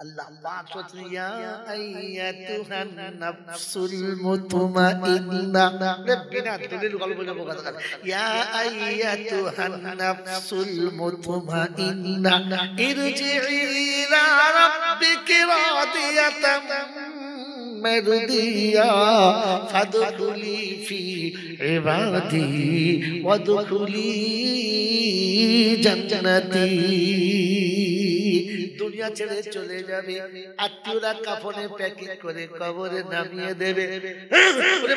আল্লাহ পাক বলছেন ইয়া আইয়াতুহান নাফসুল মুতমাইন্না বিনা দলিল গল্প বলবো কথা ইয়া আইয়াতুহান নাফসুল মুতমাইন্না ইরজিই ইলা রাব্বিকি রাদিয়াতাম মারদিয়া ফাদখুলি ফি ইবাদি ওয়াদখুলি জান্নাতি। দুনিয়া ছেড়ে চলে যাবে, আত্মীয়রা কাফনে প্যাকিং করে কবরে নামিয়ে দেবে,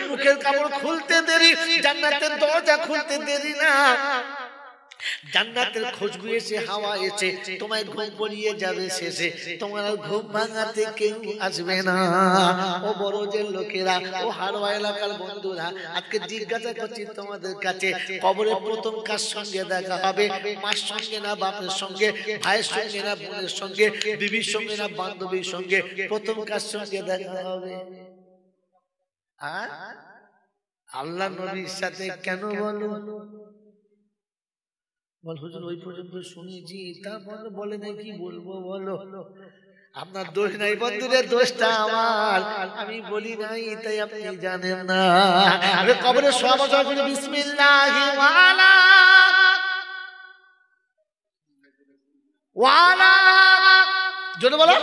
মুখের কাপড় খুলতে দেরি, জান্নাতের দরজা খুলতে দেরি না। জান্নাতের খুশবু এসে হাওয়া এসে তোমায় ঘুম পড়িয়ে যাবে, শেষে তোমার ঘুম ভাঙাতে কেউ আসবে না। ও বড়জের লোকেরা, ও হারোয়া এলাকার বন্ধুরা, আজকে জিজ্ঞাসা করছি তোমাদের কাছে, কবরে প্রথম কার সঙ্গে দেখা হবে? মার সঙ্গে না বাপের সঙ্গে, ভাইয়ের সঙ্গে না বোনের সঙ্গে, বিবির সঙ্গে না বান্ধবীর সঙ্গে? প্রথম কার সঙ্গে দেখা হবে? আল্লাহ নবীর সাথে। কেন বলো? বল হুজুর ওই পর্যন্ত শুনেছি, তারপর বলে নাই কি বলবো বলো? আপনার দোষ নাই বন্ধুদের, দোষটা আমার, আমি বলি নাই তাই আপনি জানেন না। আরে কবরে সব করে বিসমিল্লাহি ওয়ালা ওয়ালা জোরে বলো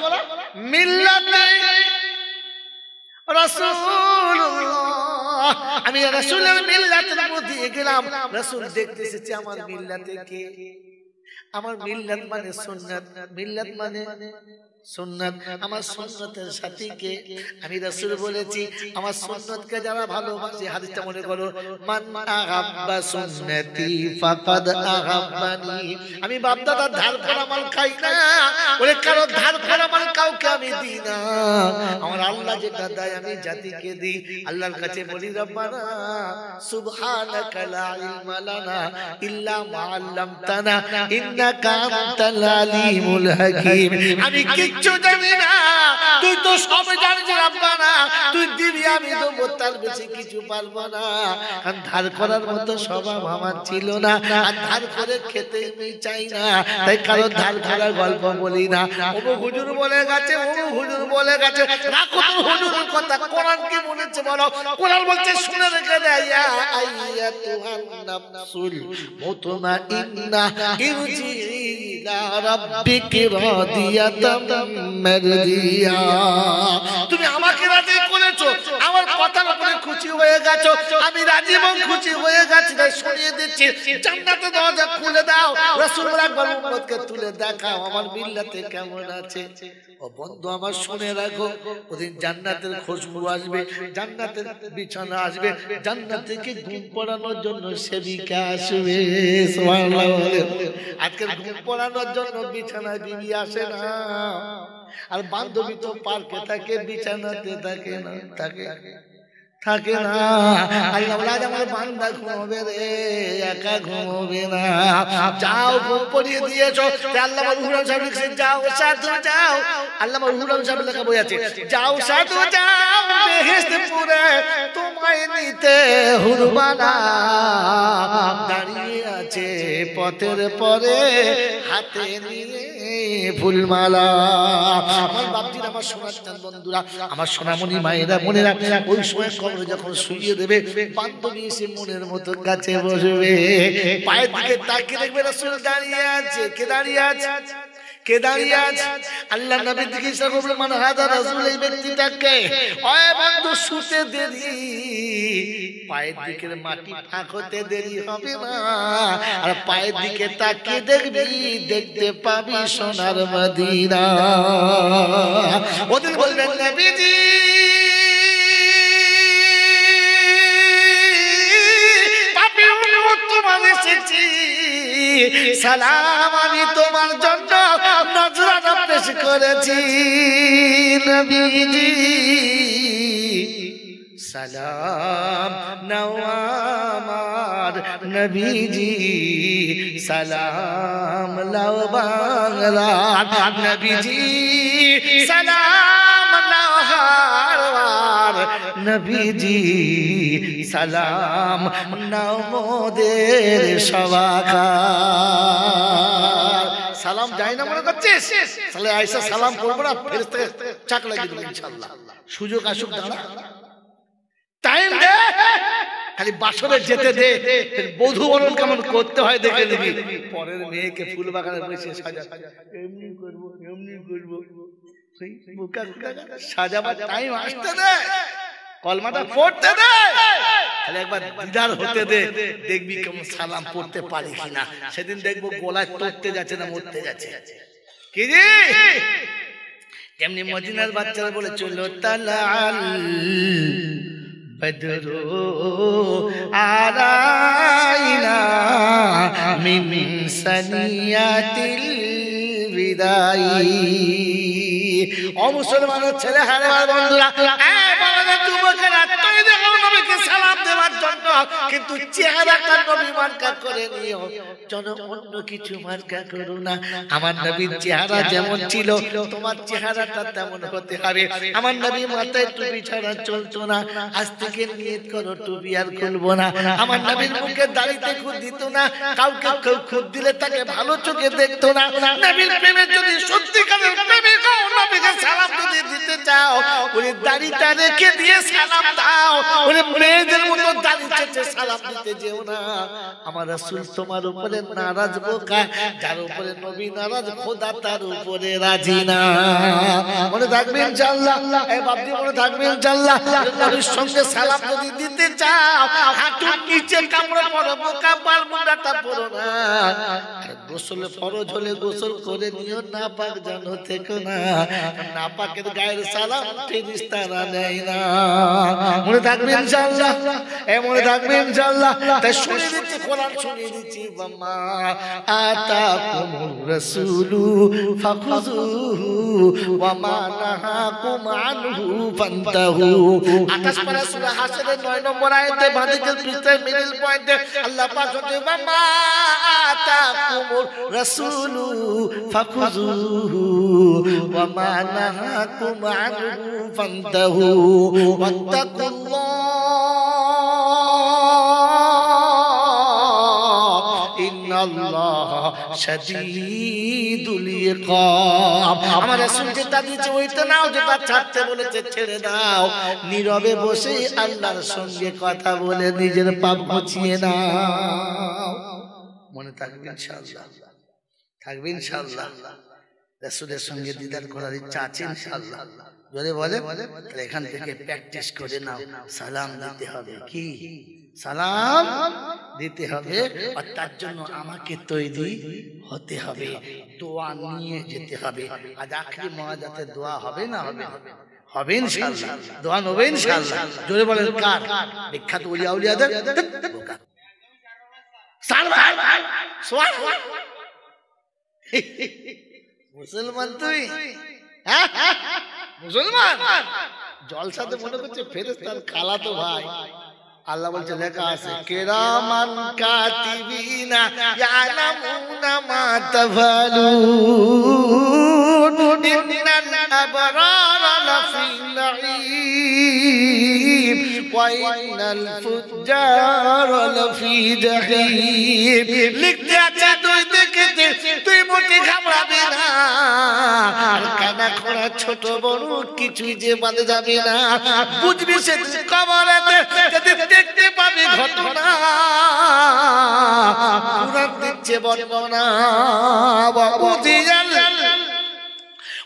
মিল্লাতে রাসূলুল্লাহ। আমি রাসূলের মিল্লাতের মধ্যে গেলাম, রাসূল দেখতে এসেছে আমার মিল্লাতে কে? আমার মিল্লাত মানে সুন্নাত, মিল্লাত মানে সুন্নাত, আমার সুন্নতের সাথী কে? আমি রাসূল বলেছি আমার সুন্নতকে যারা ভালোবাসে, হাদিসটা মনে করো, মান আহাব্বা সুন্নতি ফাকাদ আহাব্বানি। আমি বাপ দাদার ধার করা মাল খাই না, ওরে কারো ধার করা মাল কাউকে আমি দিই না। আমার আল্লাহ যেটা দেয় আমি জাতিকে দিই। আল্লাহর কাছে বলি রব্বানা সুবহানাকা লা ইলমা লানা ইল্লা মা আল্লামতানা ইন্নাকা আনতাল আলিমুল হাকীম। আমি কিচ্ছু জানি না, তুই তো সব জানিস রব্বানা, তুই দিবি আমি দেবো, তার বেশি কিছু পারবো না। আর ধার করার মতো স্বভাব আমার ছিল না, আর ধার করে খেতে আমি চাই না, তাই কারো ধার করার গল্প বলি না। ও হুজুর বলে গেছে, ও হুজুর বলে গেছে, রাখো তো হুজুরের কথা। কোরআন কি বলেছে বলো? কোরআন বলছে শুনে রেখে দেয়, ইয়া আইয়াতুহান নাফসুল মুতমাইন্না ইরজিই ইলা রাব্বিকি রাদিয়াতাম মারদিয়া। তুমি আমাকে রাজি করেছো, আমার কথার উপরে খুশি হয়ে গেছো, আমি রাজি এবং খুশি হয়ে গেছি, তাই শুনিয়ে দিচ্ছি জান্নাতের দরজা খুলে দাও। রাসূল একবার উম্মতকে তুলে দেখাও আমার মিল্লাতে কেমন আছে। ও বন্ধু আমার শুনে রাখো, ওদিন জান্নাতের খুশবু আসবে, জান্নাতের বিছানা আসবে, জান্নাত থেকে ঘুম পড়ানোর জন্য সেবিকা আসবে। সুবহানাল্লাহ বলে। আজকের ঘুম পড়ানোর জন্য বিছানায় বিবি আসে না, আর বান্ধবী তো পার্কে থাকে, বিছানাতে থাকে না, থাকে থাকে না। আল্লাহ বলে আমার বান্দা ঘুমাবে রে, একা ঘুমাবে না। যাও ঘুম পড়িয়ে দিয়েছো, আল্লাহ রুহুল সাহেব লিখছেন যাও সাধু যাও। আল্লাহ রুহুল সাহেব লেখা বই আছে, যাও সাধু যাও বেহেশতপুরে তোমায় নিতে হুরবানা দাঁড়িয়ে আছে পথের পরে হাতে নিয়ে ফুলমালা। আমার বাপজির, আমার সোনার চাঁদ বন্ধুরা, আমার সোনামণি মায়েরা, বোনেরা, ওই সময় কবরে যখন শুইয়ে দেবে, বান্ধবী এসে মনের মতো কাছে বসবে, পায়ের দিকে তাকিয়ে দেখবে রাসূল দাঁড়িয়ে আছে। কে দাঁড়িয়ে আছে? কে দাঁড়িয়ে আছে? আল্লাহ নবীর দিকে ইশারা করবে, মান হাযা রাসূল, এই ব্যক্তিটাকে। ওই বন্ধু শুতে দেরি, পায়ের দিকের মাটি ফাঁক হতে দেরি হবে না, আর পায়ের দিকে তাকিয়ে দেখবি, দেখতে পাবি সোনার মদিনা। ওদিন বলবেন নবীজি পাপী উম্মত তোমার এসেছি, সালাম আমি তোমার জন্য নজরানা পেশ করেছি। নবীজি সালাম নাও আমার নবীজি, সালাম লাও বাংলার নবীজি, সালাম লাও হারওয়ার নবীজি, সালাম নাও মোদের সবাকার। সালাম যায় না মনে করছিস? তাহলে আয়েশা সালাম করবো না, ফেরেশতাকে চাক লাগিয়ে দেবো ইনশাআল্লাহ। সুযোগ আসুক, দাঁড়া, টাইম দে, খালি বাসরে যেতে দে, বধূ বরণ কেমন করতে হয় দেখে নিবি। পরের মেয়েকে ফুল বাগানে বসে সাজা, এমনি করবো এমনি করবো, সাজাবার টাইম আসতে দে, কলমাটা পড়তে দে, তাহলে একবার দিদার হতে দে, দেখবি কেমন সালাম পড়তে পারি কিনা। সেদিন দেখবো গলায় তরতে যাচ্ছে না মরতে যাচ্ছে। কি রে যেমনি মদিনার বাচ্চারা বলে চলো তালাল বদরু আলাইনা মিন সানিয়াতিল বিদাই। ও মুসলমানের ছেলে হারে বন্ধুরা, সালাম দেওয়ার জন্য, কিন্তু চেহারাটা নবী মার্কা করে নিও, যেন অন্য কিছু মার্কা করো না। আমার নবীর চেহারা যেমন ছিল তোমার চেহারাটা তেমন হতে হবে। আমার নবী মাথায় টুপি ছাড়া চলতো না, আজ থেকে নিয়ত করো টুপি আর খুলবো না। আমার নবীর মুখে দাড়িতে খুদ দিত না, কাউকে কেউ খুদ দিলে তাকে ভালো চোখে দেখতো না। নবীর প্রেমে যদি সত্যিকারের প্রেমিক হও, নবীকে সালাম যদি দিতে চাও, ওই দাড়িটা রেখে দিয়ে সালাম দাও। ওই মেয়েদের মতো দাড়ি চেটে সালাম দিতে যেও না। আমার রাসূল তোমার উপরে নারাজ বোকা, যার উপরে নবী নারাজ খোদা তার উপরে রাজি না। মনে থাকবে ইনশাআল্লাহ, এই বাপজি মনে থাকবে ইনশাআল্লাহ। নবীর সঙ্গে সালাম যদি দিতে চাও, হাঁটুর নিচে কামড়ে পড়ো, বোকা পার মুন্ডাটা পড়ো না। গোসল ফরজ হলে গোসল করে নিও, না পাক জানো থেকো না। না পাকের গায়ের সালাম ফেরেশতারা নেয় না। মনে থাকবে ইনশাআল্লাহ, মনে থাকবে ইনশাআল্লাহ। তাই শুনিয়ে দিচ্ছি, কোরআন শুনিয়ে দিচ্ছি, বাম্মা আতাকুমুর রাসূলু ফাখুযুহু ওয়া মা নাহাকুম আনহু ফান্তাহু। 28 পারা সূরা হাসরের 9 নম্বর আয়াতে বাদিকের পৃষ্ঠায় মিডল পয়েন্টে আল্লাহ পাক বলেন, বাম্মা আতাকুমুর রাসূলু ফাখুযুহু ওয়া মা নাহাকুম আনহু ফান্তাহু ওয়াত্তাকুল্লাহ ইন্নাল্লাহ শাদীদুল ইকাব। আমার রাসূল যেটা দিয়েছে ওইটা নাও, যেটা ছাড়তে বলেছে ছেড়ে দাও। নীরবে বসে আল্লাহর সঙ্গে কথা বলে নিজের পাপ মুছিয়ে নাও। মনে থাকবে ইনশাআল্লাহ, থাকবে ইনশাআল্লাহ। রাসূলের সঙ্গে দিদার করার ইচ্ছা আছে ইনশাআল্লাহ। জোরে বলে, তাহলে এখান থেকে প্র্যাকটিস করে নাও। সালাম দিতে হবে, কি সালাম দিতে হবে, আর তার জন্য আমাকে তৈরি হতে হবে, দোয়া নিয়ে যেতে হবে। আজ আখরি মুনাজাতে দোয়া হবে না হবে? হবে ইনশাআল্লাহ, দোয়া হবে ইনশাআল্লাহ। জোরে বলেন কার? বিখ্যাত ওলিয়া উলিয়াদের মুসলমান তুই, মুসলমান জলসাতে মনে করছে ফেরেশতার খালাতো ভাই। আল্লাহ বলছে লেখা আছে কিরামান কাতিবিনা ইয়ালামুনা মা তাফালুন ইন্নাল আবরারা লাফি নাঈম ওয়া ইন্নাল ফুজ্জারা লাফি জাহিম। লিখতে আছে তুই দেখতে, তুই মোটে ঘাবড়াবি না। কানা খোড়া ছোট বড় কিছুই যে বাদে যাবে না। বুঝবি সে কবরেতে দেখতে পাবি ঘটনা। কুরআন দিচ্ছে বর্ণনা।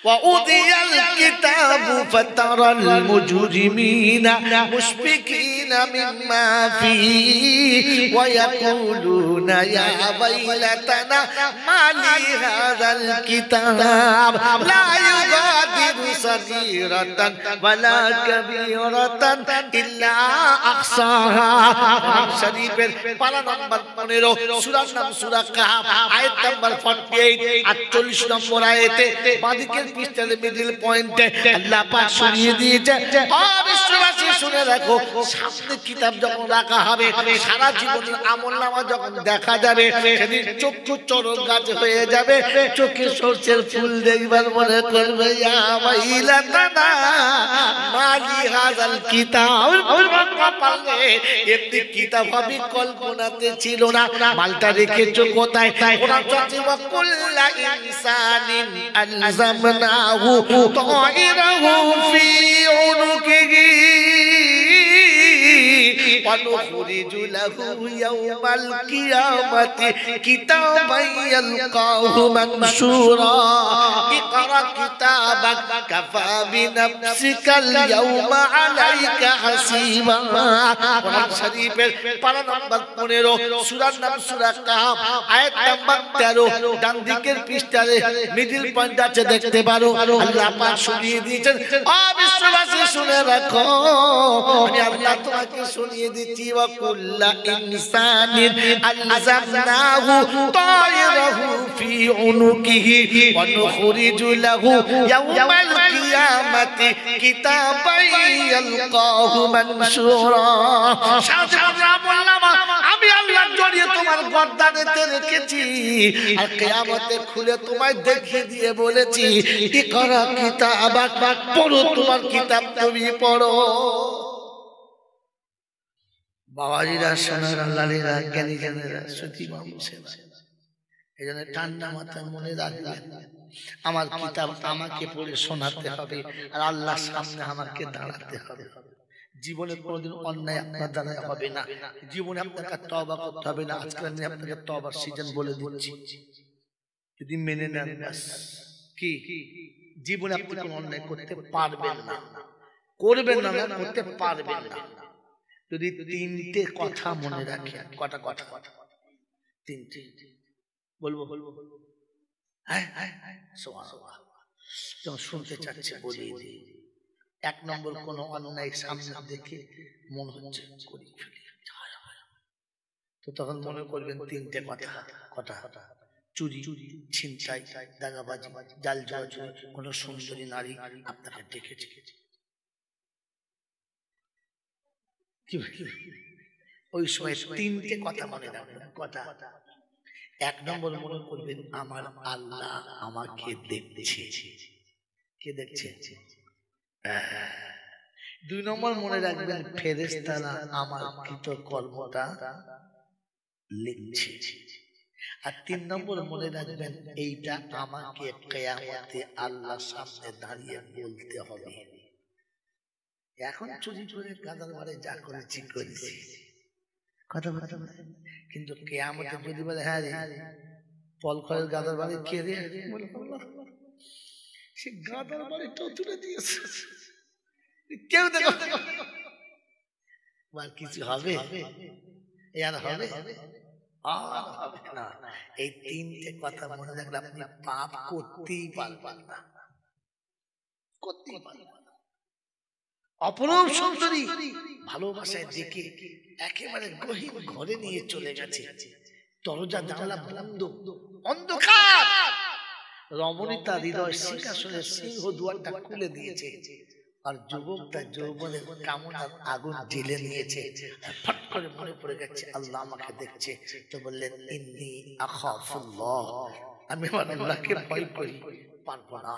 وَأُوذِيَ الْكِتَابُ فَتَرَى الْمُجْرِمِينَ مُشْفِقِينَ مِمَّا فِيهِ وَيَقُولُونَ يَا وَيْلَتَنَا مَا لِهَذَا الْكِتَابِ لَا يُغَادِرُ صَغِيرَةً وَلَا كَبِيرَةً إِلَّا أَحْصَاهَا। শরীফের পারা নম্বর 15, সূরার নাম সূরা কাহফ, আয়াত নাম্বার 48, 48 নম্বর আয়াতে বাদিকের পৃষ্ঠার মিডল পয়েন্টে আল্লাহ পাক শুনিয়ে দিয়েছে, ও বিশ্ববাসী শুনে রাখো, সামনে কিতাব যখন রাখা হবে, সারা জীবনের আমলনামা যখন দেখা যাবে, সেদিন চক্ষু চরক গাছ হয়ে যাবে, চোখে সরষের ফুল দেখবার মনে করবে ইয়া ওয়াইলাতানা মালি হাযাল কিতাব। পারলে এমনি কিতাব হবে কল্পনাতে ছিল না। মালটা রেখেছো কোথায়? কোরআন চলছে ওয়া কুল্লা ইনসানিন আলজামনাহু তায়রাহু ফি উনুকিহি ونخرج له يوم القيامة كتابا يلقاه منشورا اقرأ كتابك كفى بنفسك اليوم عليك حسيبا। কোরআন শরীফের পারা নাম্বার 15, সূরার নাম সূরা কাহফ, আয়াত নাম্বার 13, ডান দিকের পৃষ্ঠায় মিডল পয়েন্ট আছে, দেখতে পারো। আল্লাহ পাক শুনিয়ে দিয়েছেন, ও বিশ্ববাসী শুনে রাখো, আমি আল্লাহ তোমাকে শুনিয়ে দিচ্ছি, ওয়া কুল্লা ইনসানিন আলজামনাহু তায়রাহু ফি উনুকিহি ওয়া নুখরিজু লাহু ইয়াওমাল কিয়ামাতি কিতাবান ইয়ালকাহু মানশুরা। আমি আল্লাহ জড়িয়ে তোমার গর্দানেতে রেখেছি, আর কিয়ামতে খুলে তোমায় দেখিয়ে দিয়ে বলেছি, ইকরা কিতাবাক, পড়ো তোমার কিতাব তুমি পড়ো। বাবাজিরা, সোনারা, লালীরা, জ্ঞানী জ্ঞানীরা, শ্রুতি মানুষেরা, এই জন্য ঠান্ডা মাথায় মনে রাখবেন, আমার কিতাব আমাকে পড়ে শোনাতে হবে, আর আল্লাহর সামনে আমাকে দাঁড়াতে হবে। জীবনে কোনোদিন অন্যায় আপনার দ্বারা হবে না, জীবনে আপনাকে তওবা করতে হবে না। আজকে আমি আপনাকে তওবার সিজন বলে দিচ্ছি, যদি মেনে নেন ব্যাস। কি জীবনে আপনি কোনো অন্যায় করতে পারবেন না, করবেন না, করতে পারবেন না, যদি তিনটে কথা মনে রাখেন। কটা কথা? তিনটে বলবো। শুনতে চাচ্ছে বলিয়ে দিই। 1 নম্বর, কোন অন্যায় সামনে দেখে মনে হচ্ছে করি ফেলি, তো তখন মনে করবেন তিনটে কথা। কটা? চুরি, ছিনতাই, দাগাবাজি, জাল জুয়া, কোন সুন্দরী নারী আপনাকে ডেকেছে, ওই সময় তিনটে কথা মনে রাখবেন। কটা? 1 নম্বর মনে করবেন, আমার আল্লাহ আমাকে দেখছে। কে দেখছে? 2 নম্বর মনে রাখবেন, ফেরেশতারা আমার কৃত কর্মটা লিখছে। আর 3 নম্বর মনে রাখবেন, এইটা আমাকে কিয়ামতে আল্লাহর সামনে দাঁড়িয়ে বলতে হবে। এখন চুরি করে গাদার বাড়ি যা করেছি করেছি, কথা কথা, কিন্তু কিয়ামতে যদি বলে হ্যাঁ রে পলখয়ের গাদার বাড়ি কে রে, সে গাদার বাড়িটাও তুলে দিয়েছে, কেউ দেখো কিছু হবে? আর হবে? না। এই তিনটে কথা মনে রাখলে আপনি পাপ করতেই পারবেন না, করতেই পারবেন না। অপরূপ সুন্দরী ভালোবাসায় দেখে একেবারে গহীন ঘরে নিয়ে চলে গেছে, দরজা জানালা বন্ধ, অন্ধকার। রমণী তার হৃদয় সিংহাসনের সিংহ দুয়ারটা খুলে দিয়েছে, আর যুবকটা যৌবনের কামনার আগুন জ্বেলে নিয়েছে। ফট করে মনে পড়ে গেছে আল্লাহ আমাকে দেখছে, তো বললেন ইন্নী আখাফুল্লাহ, আমি আমার আল্লাহকে ভয় করি, পারবো না।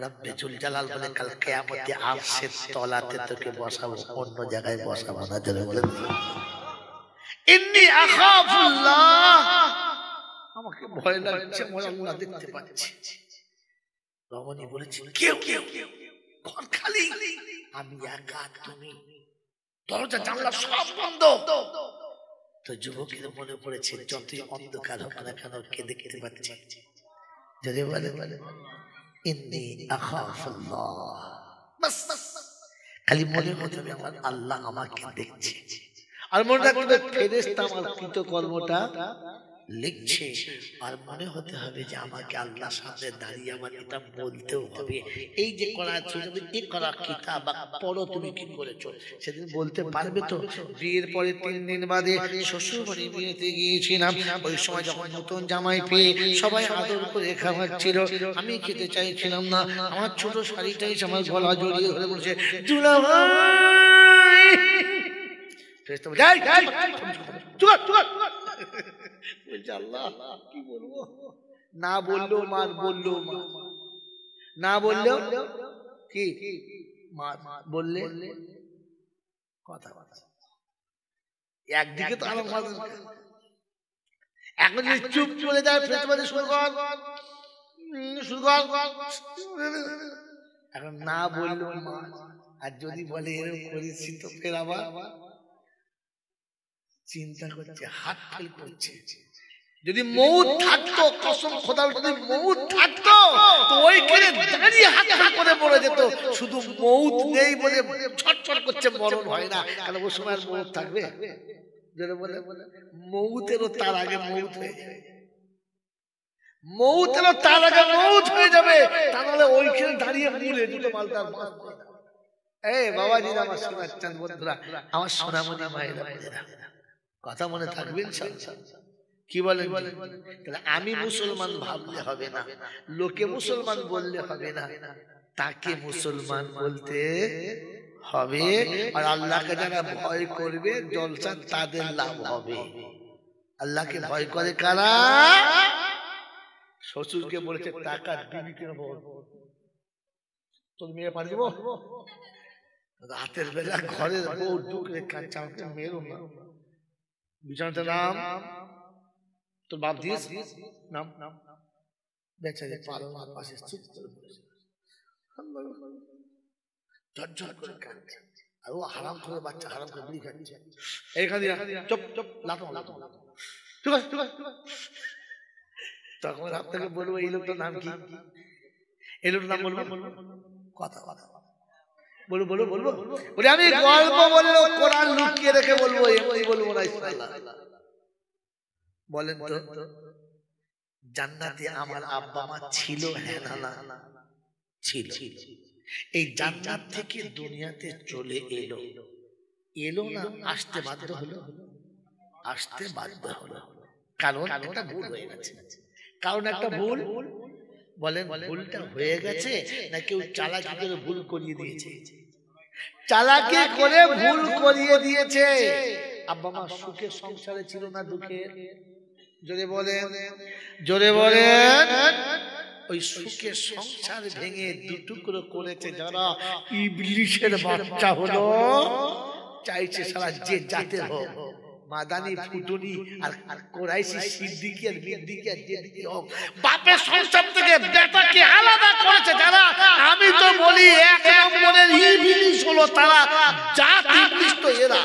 রব্বে জুল জালাল বলে কাল কিয়ামতে আরশের তলাতে তোকে বসাবো, অন্য জায়গায় বসাবো না। জোরে বলে ইন্নী আখাফুল্লাহ, আমাকে ভয় লাগছে, আমার আল্লাহ দেখতে পাচ্ছি। রমণী বলেছে কেউ কেউ ঘর খালি, আমি একা, তুমি, দরজা জানলা সব বন্ধ। তো যুবকের মনে পড়েছে যতই অন্ধকার হোক না কেন কে দেখতে পাচ্ছে। যদি বলে ইন্নী আখাফুল্লাহ, বাস খালি মনে হতে হবে আমার আল্লাহ আমাকে দেখছে। আর মনে রাখবে ফেরেশতা আমার কৃত কর্মটা লিখছে, আর মনে হতে হবে যে আমাকে আল্লাহর সামনে দাঁড়িয়ে আমার এটা বলতেও হবে। এই যে করা তুমি ইকরা কিতাবা, পড়ো তুমি কি করেছো, সেদিন বলতে পারবে তো? বিয়ের পরে 3 দিন বাদে শ্বশুর বাড়ি বিয়েতে গিয়েছিলাম, ওই সময় যখন নতুন জামাই পেয়ে সবাই আদর করে খাওয়াচ্ছিল, আমি খেতে চাইছিলাম না। আমার ছোট শাড়িটাই আমার গলা জড়িয়ে ধরে বলছে দুলাভাই ফেরেশতা বলে এই চুপ চুপ বলছে আল্লাহ কি বলবো না বললো মার বললো না বললেও কি বললে কথা একদিকে তো আলো এখন যদি চুপ চলে যায় ফেরেশতা শুরু কর এখন না বললো মা আর যদি বলে এরকম করেছি তো ফের আবার চিন্তা করছে হাত ফেল করছে যদি মউত থাকতো কসম খোদার যদি মউত থাকতো তো ওইখানে দাঁড়িয়ে হাত ফেল করে পড়ে যেত শুধু মউত নেই বলে ছটফট করছে মরণ হয় না কারণ ওই সময় আর মউত থাকবে যদি বলে মউতেরও তার আগে মউত হয়ে যাবে মউতেরও তার আগে মউত হয়ে যাবে তাহলে ওইখানে দাঁড়িয়ে মুলে দুটো মালটার মাছ এই বাবাজি আমার শোনাচ্ছেন বন্ধুরা আমার সোনামণি মায়েরা কথা মনে থাকবে কি বলেন তাহলে আমি মুসলমান ভাবলে হবে না লোকে মুসলমান বললে হবে না তাকে মুসলমান বলতে হবে আর আল্লাহকে যারা ভয় করবে জলসা তাদের লাভ হবে আল্লাহকে ভয় করে কারা শ্বশুরকে বলেছে টাকা দিবি কেন তোর মেয়ে পাঠিয়ে দিব রাতের বেলা ঘরের বউ ঢুকলে কাঁচা মেরো না বিছানাতে নাম তোর বাপ দিস নাম বেচারে পারো না পাশে চুপ করে বসে ঝরঝর করে কাঁদছে আর ও হারাম করে বাচ্চা হারাম করে বিড়ি খাচ্ছে এইখানে চুপ চুপ লাতো ঠিক আছে তখন আপনাকে বলবো এই লোকটার নাম কি এই লোকটার নাম বলবো কথা বলো বলো বলবো বলে আমি গল্প বললো কোরআন লুকিয়ে রেখে বলবো এমনি বলবো না ইনশাআল্লাহ বলেন তো জান্নাতে আমার আব্বা মা ছিল হ্যাঁ না ছিল এই জান্নাত থেকে দুনিয়াতে চলে এলো না আসতে বাধ্য হলো কারণ একটা ভুল হয়ে গেছে কারণ একটা ভুল বলেন ভুলটা হয়ে গেছে না কেউ চালাকি করে ভুল করিয়ে দিয়েছে চালাকি করে ভুল করিয়ে দিয়েছে আব্বা মা সুখের সংসারে ছিল না দুঃখের জোরে বলেন ওই সুখের সংসার ভেঙে দুটুকরো করেছে যারা ইবলিশের বাচ্চা হলো চাইছে সারা যে জাতের হোক মাদানি ফুটুনি আর কোরাইশি সিদ্দিকী আর মিদ্দিকী আর যেদিকে হোক বাপের সংসার থেকে বেটাকে আলাদা করেছে যারা আমি তো বলি এক নম্বরের ইবলিশ হলো তারা জাত ইবলিশ তো এরা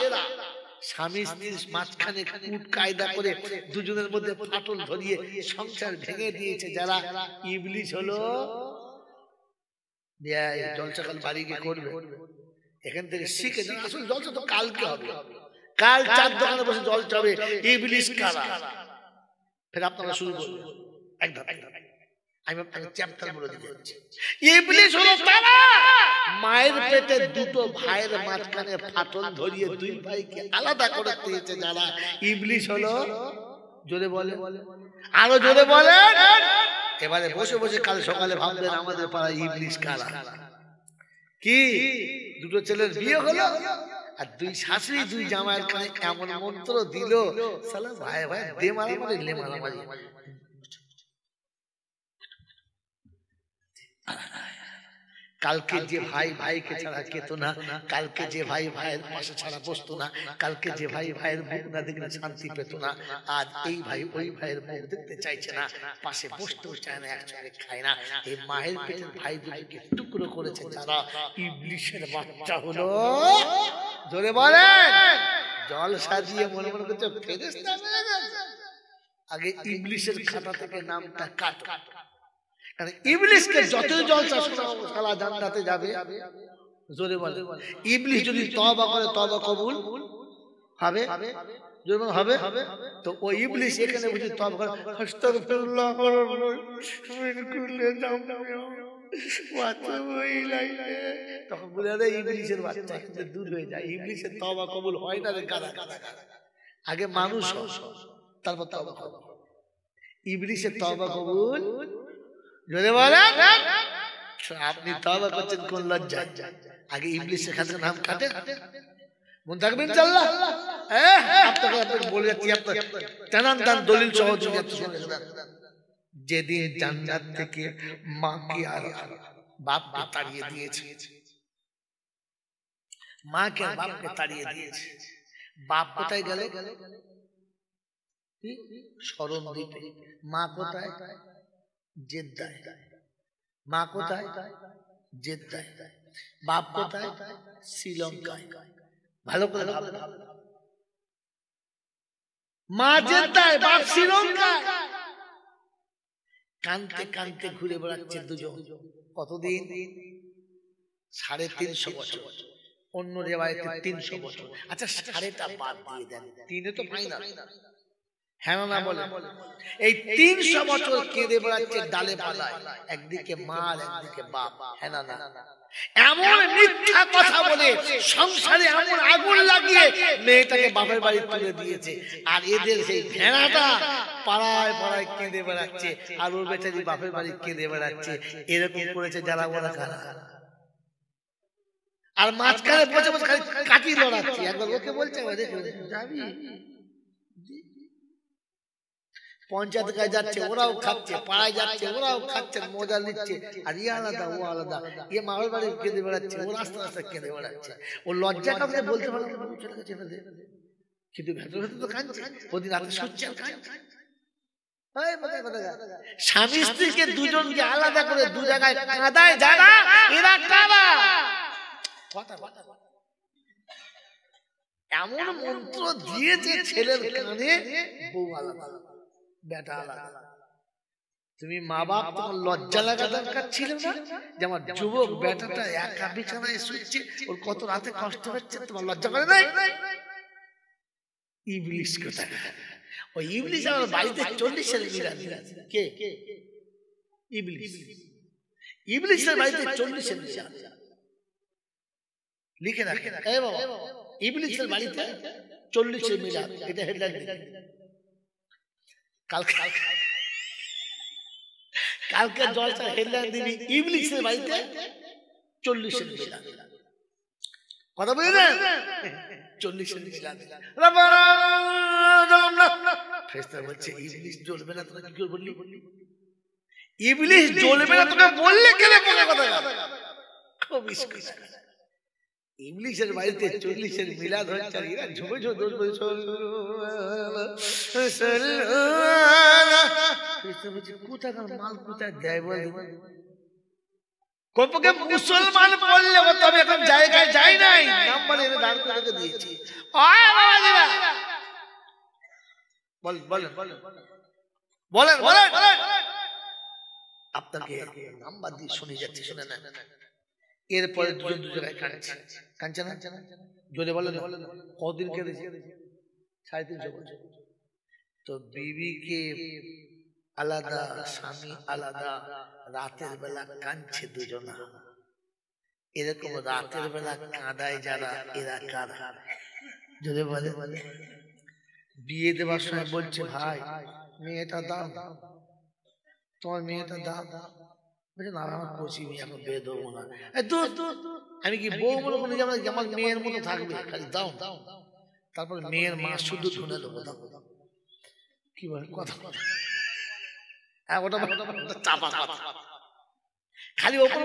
স্বামী স্ত্রীর মাঝখানে কূট কায়দা করে দুজনের মধ্যে ফাটল ধরিয়ে সংসার ভেঙে দিয়েছে যারা ইবলিশ হলো জলসা কাল বাড়ি গিয়ে করবে এখান থেকে শিখে যান আসলে জলসা তো কালকে হবে কাল চার দোকানে বসে জল চাবে ইবলিশ কারা ফের আপনারা শুরু করবেন একদম আমি আপনাকে চ্যাপ্টার বলে দিচ্ছি ইবলিশ হলো তারা মায়ের পেটে দুটো ভাইয়ের মাঝখানে ফাটল ধরিয়ে দুই ভাইকে আলাদা করে দিয়েছে যারা ইবলিশ হলো জোরে বলে আরো জোরে বলেন এবারে বসে বসে কাল সকালে ভাববেন আমাদের পাড়ায় ইবলিশ কারা কি দুটো ছেলের বিয়ে হলো আর দুই শাশুড়ি দুই জামাইয়ের কানে এমন মন্ত্র দিল সালা ভাই ভাই দে মারামারি লে মারামারি কালকে যে ভাই ভাইকে ছাড়া খেত না কালকে যে ভাই ভাইয়ের পাশে ছাড়া বসতো না কালকে যে ভাই ভাইয়ের মুখ না দেখলে শান্তি পেত না আজ এই ভাই ওই ভাইয়ের মুখ দেখতে চাইছে না পাশে বসতেও চায় না একসঙ্গে খায় না এই মায়ের পেটের ভাই দুটোকে টুকরো করেছে যারা ইবলিশের বাচ্চা হলো জোরে বলেন জল সাজিয়ে মনে মনে করছে ফেরেশতা মেরে গেছে আগে ইবলিশের খাতা থেকে নামটা কাটো কারণ ইবলিশকে যতই জলসা শোনাবো সারা জান্নাতে যাবে জোরে বলে ইবলিশ যদি তওবা করে তওবা কবুল হবে জোরে হবে তো ওই ইবলিশ এখানে বুঝি তওবা করে আস্তাগফিরুল্লাহ মিন কুল্লি যামবি ওয়া আতুবু ইলাইহি তখন বলে রে ইবলিশের বাচ্চা কিন্তু দূর হয়ে যায় ইবলিশের তওবা কবুল হয় না রে গাদা আগে মানুষ তারপর তওবা কবুল ইবলিশের তওবা কবুল জোরে বলেন আপনি তওবা করছেন কোন লজ্জায় আগে ইবলিশের খাতে নাম কাটে মন থাকবে ইনশাআল্লাহ। আপনাকে বলে যাচ্ছি, আপনার দলিল সহ যেদিন জান্নাত থেকে মাকে আর বাপকে তাড়িয়ে দিয়েছে, মাকে আর বাপকে তাড়িয়ে দিয়েছে, বাপ কোথায় গেল? শরণ দিতে। মা কোথায়? জেদ্দায়। মা কোথায়? জেদ্দায়। বাপ কোথায়? শ্রীলঙ্কায়। ভালো করে ভাবো, মা জেদ্দায়, বাপ শ্রীলঙ্কায়। কানতে কানতে ঘুরে বেড়াচ্ছে দুজন। কতদিন? 350 বছর। অন্য রেওয়ায়েতে 300 বছর। আচ্ছা, 3.5টা বাদ দিয়ে দেন, 3 তো ফাইনাল। হ্যাঁ না বলে, এই 300 বছর কেঁদে বেড়াচ্ছে ডালে পালায়, একদিকে মা আর একদিকে বাপ। হ্যাঁ না? এমন মিথ্যা কথা বলে সংসারে এমন আগুন লাগিয়ে মেয়েটাকে বাপের বাড়ি তুলে দিয়েছে, আর এদের সেই ভেড়াটা পাড়ায় পাড়ায় কেঁদে বেড়াচ্ছে, আর ওর বেচারি বাপের বাড়ি কেঁদে বেড়াচ্ছে। এরকম করেছে যারা ওরা কারা? আর মাঝখানে বসে বসে খালি কাটি লড়াচ্ছে। একবার ওকে বলছে যাবি, পঞ্চায়েত গায়ে যাচ্ছে, ওরাও খাচ্ছে, পাড়ায় যাচ্ছে, ওরাও খাচ্ছে, মজা নিচ্ছে, আর ইয়ে আলাদা ও আলাদা। ইয়ে মামার বাড়ি কেঁদে বেড়াচ্ছে, ও রাস্তা রাস্তা কেঁদে বেড়াচ্ছে। ও লজ্জা কাউকে বলতে পারে না, কিন্তু ভেতর ভেতর তো কাঁদছে। ওদিন রাতে শুচ্ছে আর কাঁদছে। স্বামী স্ত্রীকে দুজনকে আলাদা করে দু জায়গায় কাঁদায় যারা, এরা কারা? এমন মন্ত্র দিয়েছে ছেলের কানে, বউ আলাদা, বেটা আলাদা। তুমি মা বাপ, তোমার লজ্জা লাগা দরকার ছিল না যে আমার যুবক বেটাটা একা বিছানায় শুচ্ছে, ওর কত রাতে কষ্ট হচ্ছে, তোমার লজ্জা করে নাই? ইবলিশ কোথায়? ওই ইবলিশ আমার বাড়িতে 40 মিলাদ। কে? ইবলিশ। ইবলিশের বাড়িতে 40 মিলাদ লিখে রাখে। এই বাবা, ইবলিশের বাড়িতে 40 মিলাদ, এটা হেডলাইন। কালকে জলসা হেডলাইন দিবি, ইবলিশের বাড়িতে 40 মিলাদ। কথা বুঝলেন? 40 মিলাদ। ফেরেশতা বলছে ইবলিশ জ্বলবে না, তোরা কি করে বললি? ইবলিশ জ্বলবে না তোকে বললে কেন? কথা খুব ইস্কুস। ইংলিশের বাড়িতে 40 মিলাদ হচ্ছে, এরা ঝুমে ঝুমে কোথাকার মাল কোথায় দেয় বল? কমপক্ষে মুসলমান বললে হতো, আমি এখন জায়গায় যাই নাই, নাম্বার এনে দাঁড় করে রেখে দিয়েছি। বলেন আপনাকে নাম্বার দিয়ে শুনে যাচ্ছি, শুনে না। এরপরে দুজন দু জায়গায় কাঁদছে না? জোরে বলেন। কতদিন কেঁদেছে? 350 বছর। তো বিবিকে আলাদা, স্বামী আলাদা, রাতের বেলা কাঁদছে দুজনা। এরকম রাতের বেলা কাঁদায় যারা, এরা কারা? জোরে বলে। বিয়ে দেওয়ার সময় বলছে ভাই মেয়েটা দাও, তোমার মেয়েটা দাও। আমি কি বউ মনে করি আমার মেয়ের মতো থাকবে? খালি দাও। তারপর মেয়ের মা শুধু শুনে দেবো, কি বলে কথা, খালি ওপর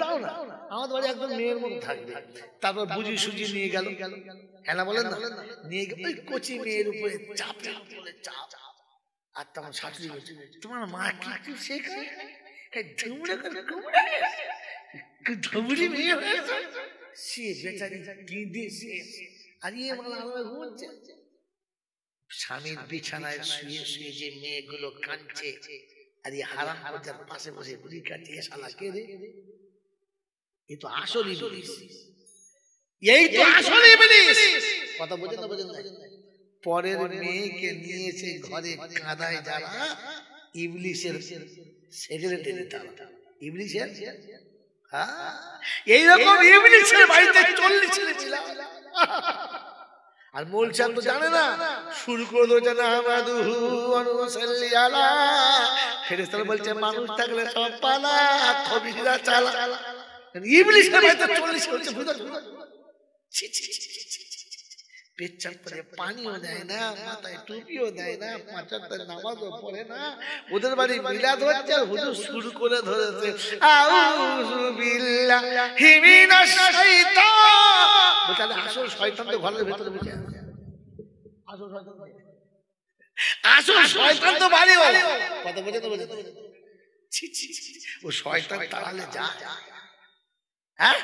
দাও না, আমাদের বাড়ি একদম মেয়ের মতো থাকবে। তারপর বুঝি সুজি নিয়ে গেল, হ্যাঁ বলেন না, নিয়ে গেল ওই কচি মেয়ের উপরে চাপ। আর তখন শাশুড়ি বলছে তোমার মা কি শেখায়? স্বামীর বিছানায় শুয়ে শুয়ে যে মেয়েগুলো কাঁদছে, আর এই হারাম বাজার পাশে বসে গুলি কাটছে, শালা কে রে? এই তো আসল ইবলিশ, এই তো আসল ইবলিশ। কথা বোঝেন না? বোঝেন না? পরের মেয়েকে নিয়েছে ঘরে কাঁদায় যারা, ইবলিশের সেক্রেটারি তারা, ইবলিশের। এইরকম ইবলিশের বাড়িতে 40 মিলাদ। আর মূল চাঁদ তো জানে না, শুরু করে দিয়েছে নাহমাদুহু ওয়া নুসাল্লি আলা। ফেরেশতারা বলছে মানুষ থাকলে সব পালা, খবিরা চালা। ইবলিশের বাড়িতে 40 হচ্ছে, বুঝা? পেচ্ছাপ করে পানিও দেয় না, মাথায় টুপিও দেয় না, ৫ ওয়াক্ত নামাজও পড়ে না। ওদের বাড়ি মিলাদ হচ্ছে আর হুজুর শুরু করে ধরেছে আউযু বিল্লাহি মিনাশ শাইতান। বলে আসল শয়তান তো ঘরের ভিতরে বসে আছে। আসল শয়তান তো বাড়ি ওয়ালা। কথা বোঝে তো বোঝে। ছি ছি ও শয়তান তাড়ালে যা। হ্যাঁ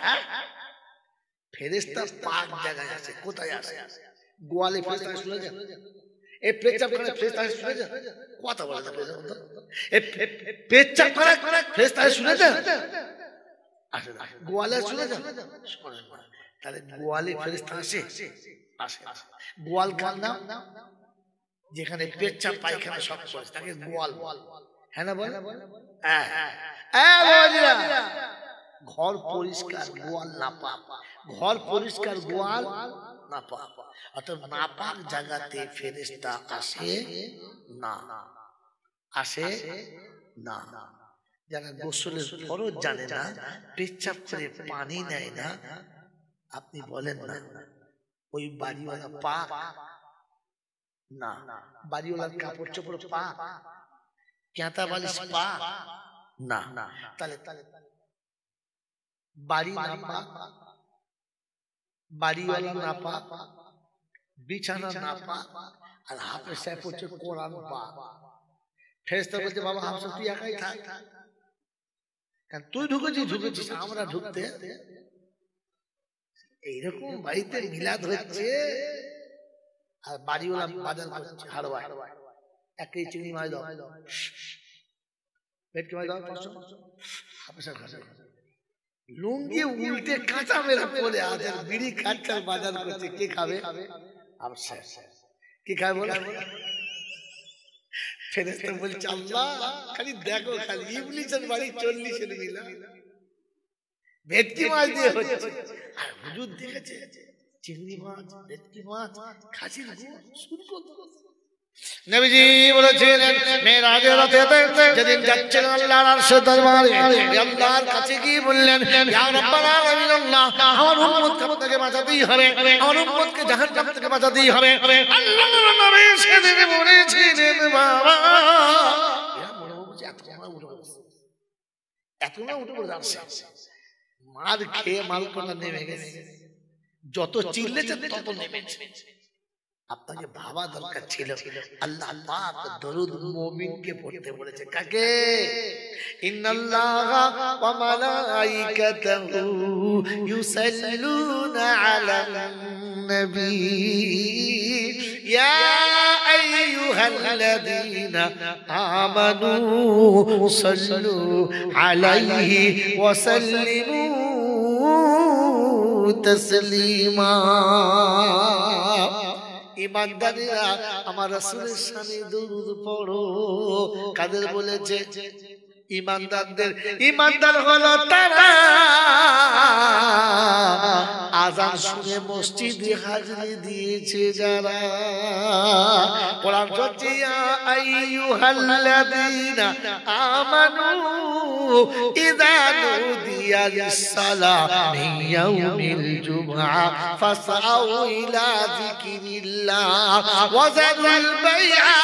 ফেরেশতা পাক জায়গায় আছে। কোথায় আছে? গোয়ালে ফেরেশতা শুনেছেন? এই পেচ্ছাপখানা ফেরেশতা শুনেছেন? কথা বলে না ফেরেশতা। এই পেচ্ছাপখানা ফেরেশতা শুনেছেন? আসে না। গোয়ালে শুনেছেন? শোনেন না। তাহলে গোয়ালে ফেরেশতা আসে? আসে। গোয়াল কার নাম? যেখানে পেচ্ছাপ পায়খানা সব করে তাকে গোয়াল বলে। হ্যাঁ না বল? হ্যাঁ হ্যাঁ বাবাজিরা, ঘর পরিষ্কার গোয়াল নাপাক, ঘর পরিষ্কার গোয়াল নাপাক। অর্থাৎ নাপাক জায়গাতে ফেরেশতা আসে না, আসে না। যারা গোসলের ফরজ জানে না, পেচ্ছাপ করে পানি নেয় না, আপনি বলেন না ওই বাড়িওয়ালা পাক না? বাড়িওয়ালার কাপড় চোপড় পাক, ক্যাঁতা বালিশ পাক না। তাহলে বাড়ি নাপাক, বাড়িওয়ালা নাপাক, বিছানা নাপাক, আর হাফেজ সাহেব হচ্ছে কোরআন পাক। ফেরেশতা বলছে বাবা হাফেজ তুই একাই থাক, কারণ তুই ঢুকেছিস আমরা ঢুকতে। এইরকম বাড়িতে মিলাদ হচ্ছে আর বাড়িওয়ালা বাজার করছে হাড়োয়া, 1 কেজি চিংড়ি মাছ দাও, ভেটকি মাছ দাও 500, হাফেজ সাহেব লুঙ্গি উল্টে কাঁচা মেরা পড়ে আছে, বিড়ি খাচ্ছে বাজার করছে। কে খাবে? কি খাবে বলে? ফেরেশতা বলছে আল্লাহ খালি দেখো, খালি ইবলিসের বাড়ি 40 মিলা ভেটকি মাছ দিয়ে হচ্ছে। আর হুজুর দেখেছে চিংড়ি মাছ, ভেটকি মাছ, খাসির গোশত শুরু করতে। নবীজি বলেছিলেন মেরাজের রাতেতে যেদিন যাচ্ছিলেন আল্লাহর আরশের দরবারে, আল্লাহর কাছে গিয়ে বললেন ইয়া রাব্বাল আলামিন, আল্লাহ আমার উম্মতকে আপনাকে বাঁচাতেই হবে, আমার উম্মতকে জাহান্নাম থেকে বাঁচাতেই হবে। আল্লাহর নবী সেদিন বলেছিলেন বাবা এত না উঠে পড়ে যাচ্ছে, মার খেয়ে মালকোনা নেমে গেছে, যত চিল্লেছে তত নেমেছে। আপনাকে ভাবা দরকার ছিল আল্লাহ পাক দরুদ মুমিনকে পড়তে বলেছে। কাকে? ইন্নাল্লাহা ওয়া মালাইকাতাহু ইউসাল্লুনা আলান নবী ইয়া আইয়ুহাল্লাযীনা আমানু সাল্লু আলাইহি ওয়া সাল্লিমু তাসলিমা। ইমানদারেরা আমার রাসূলের শানে দরুদ পড়ো। কাদের বলেছে? ইমানদারদের। ইমানদার হলো তারা আযান শুনে মসজিদে হাজিরি দিয়েছে যারা। কোরআন বলছে ইয়া আইয়ুহাল্লাযীনা আমানু ইযা নুদিয়া লিস-সালাতি মিন ইয়াউমিল জুমআ ফাসআউ ইলা যিকরিল্লাহ ওয়া যারুল বাই'a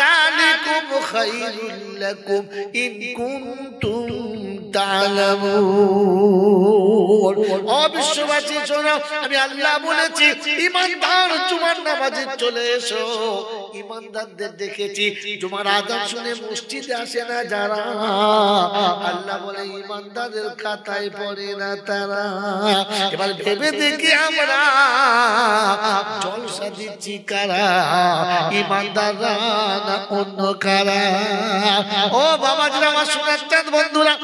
যালিকুম খায়রুল লাকুম ইন কুনতুম তা'লামুন। ও বিশ্ববাসী শোনো, আমি আল্লাহ বলেছি ঈমানদার জুমার নামাজে চলে এসো। ঈমানদারদের দেখেছি জুমার আযান শুনে মসজিদে আসে না যারা, আল্লাহ বলে ঈমানদারের খাতায় পড়ে না তারা। এবার ভেবে দেখি আমরা জলসা দিচ্ছি কারা, ঈমানদাররা না অন্য কারা? ও বাবাজিরা আমার সোনার চাঁদ বন্ধুরা,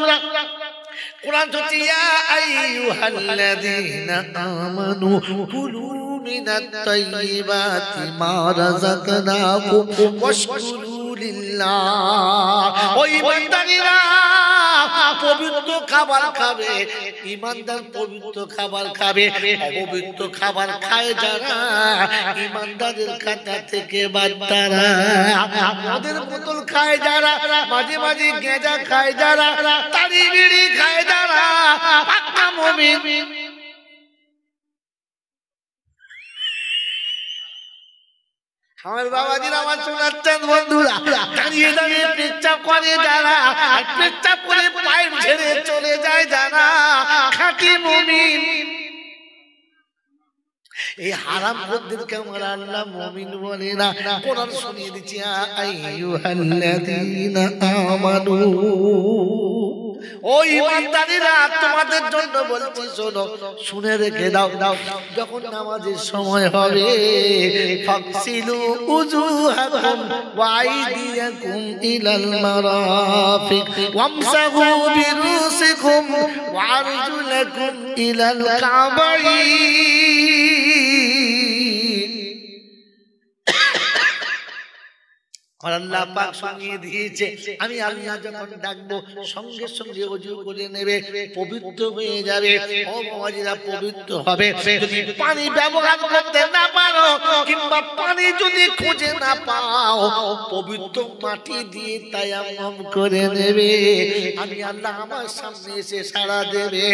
কোরআন বলছে ইয়া আইয়ুহাল্লাযীনা আমানু কুলু মিনাত তাইয়্যিবাতি মা রাযাকনাকুম ওয়াশকুরু লিল্লাহ। ও ঈমানদারেরা পবিত্র খাবার খাবে। ঈমানদার পবিত্র খাবার খাবে, অপবিত্র খাবার খায় যারা ঈমানদারের খাতা থেকে বাদ তারা। মদের বোতল খায় যারা, মাঝে মাঝে গেঁজা খায় যারা, তারি বিড়ি খায় যারা, পাক্কা মুমিন। আমার বাবাজিরা আমার শোনাচ্ছেন বন্ধুরা, দাঁড়িয়ে দাঁড়িয়ে পেচ্ছাপ করে যারা, আর পেচ্ছাপ করে পাইপ ছেড়ে চলে যায় যারা, খাঁটি মুমিন। এই হারাম খদ্দেরকে আমার আল্লাহ মুমিন বলে না। কোরআন শুনিয়ে দিচ্ছি, আইয়ুহাল্লাযীনা আমানু, ও ঈমানদারেরা তোমাদের জন্য বলছি শোনো, শুনে রেখে দাও। যখন নামাজের সময় হবে, ফাগসিলু উজুহাকুম ওয়া আইদিয়াকুম ইলাল মারাফিক ওয়ামসাহু বিরুসিকুম ওয়া আরজুলাকুম ইলাল কাবাইন। আল্লাহ পাক শুনিয়ে দিয়েছে, আমি আল্লাহ যখন ডাকবো সঙ্গে সঙ্গে ওযু করে নেবে, পবিত্র হয়ে যাবে। ও বাবাজিরা, পবিত্র হবে। যদি পানি ব্যবহার করতে না পারো, কিংবা পানি যদি খুঁজে না পাও, পবিত্র মাটি দিয়ে তায়াম্মুম করে নেবে। আমি আল্লাহ আমার সামনে এসে সাড়া দেবে।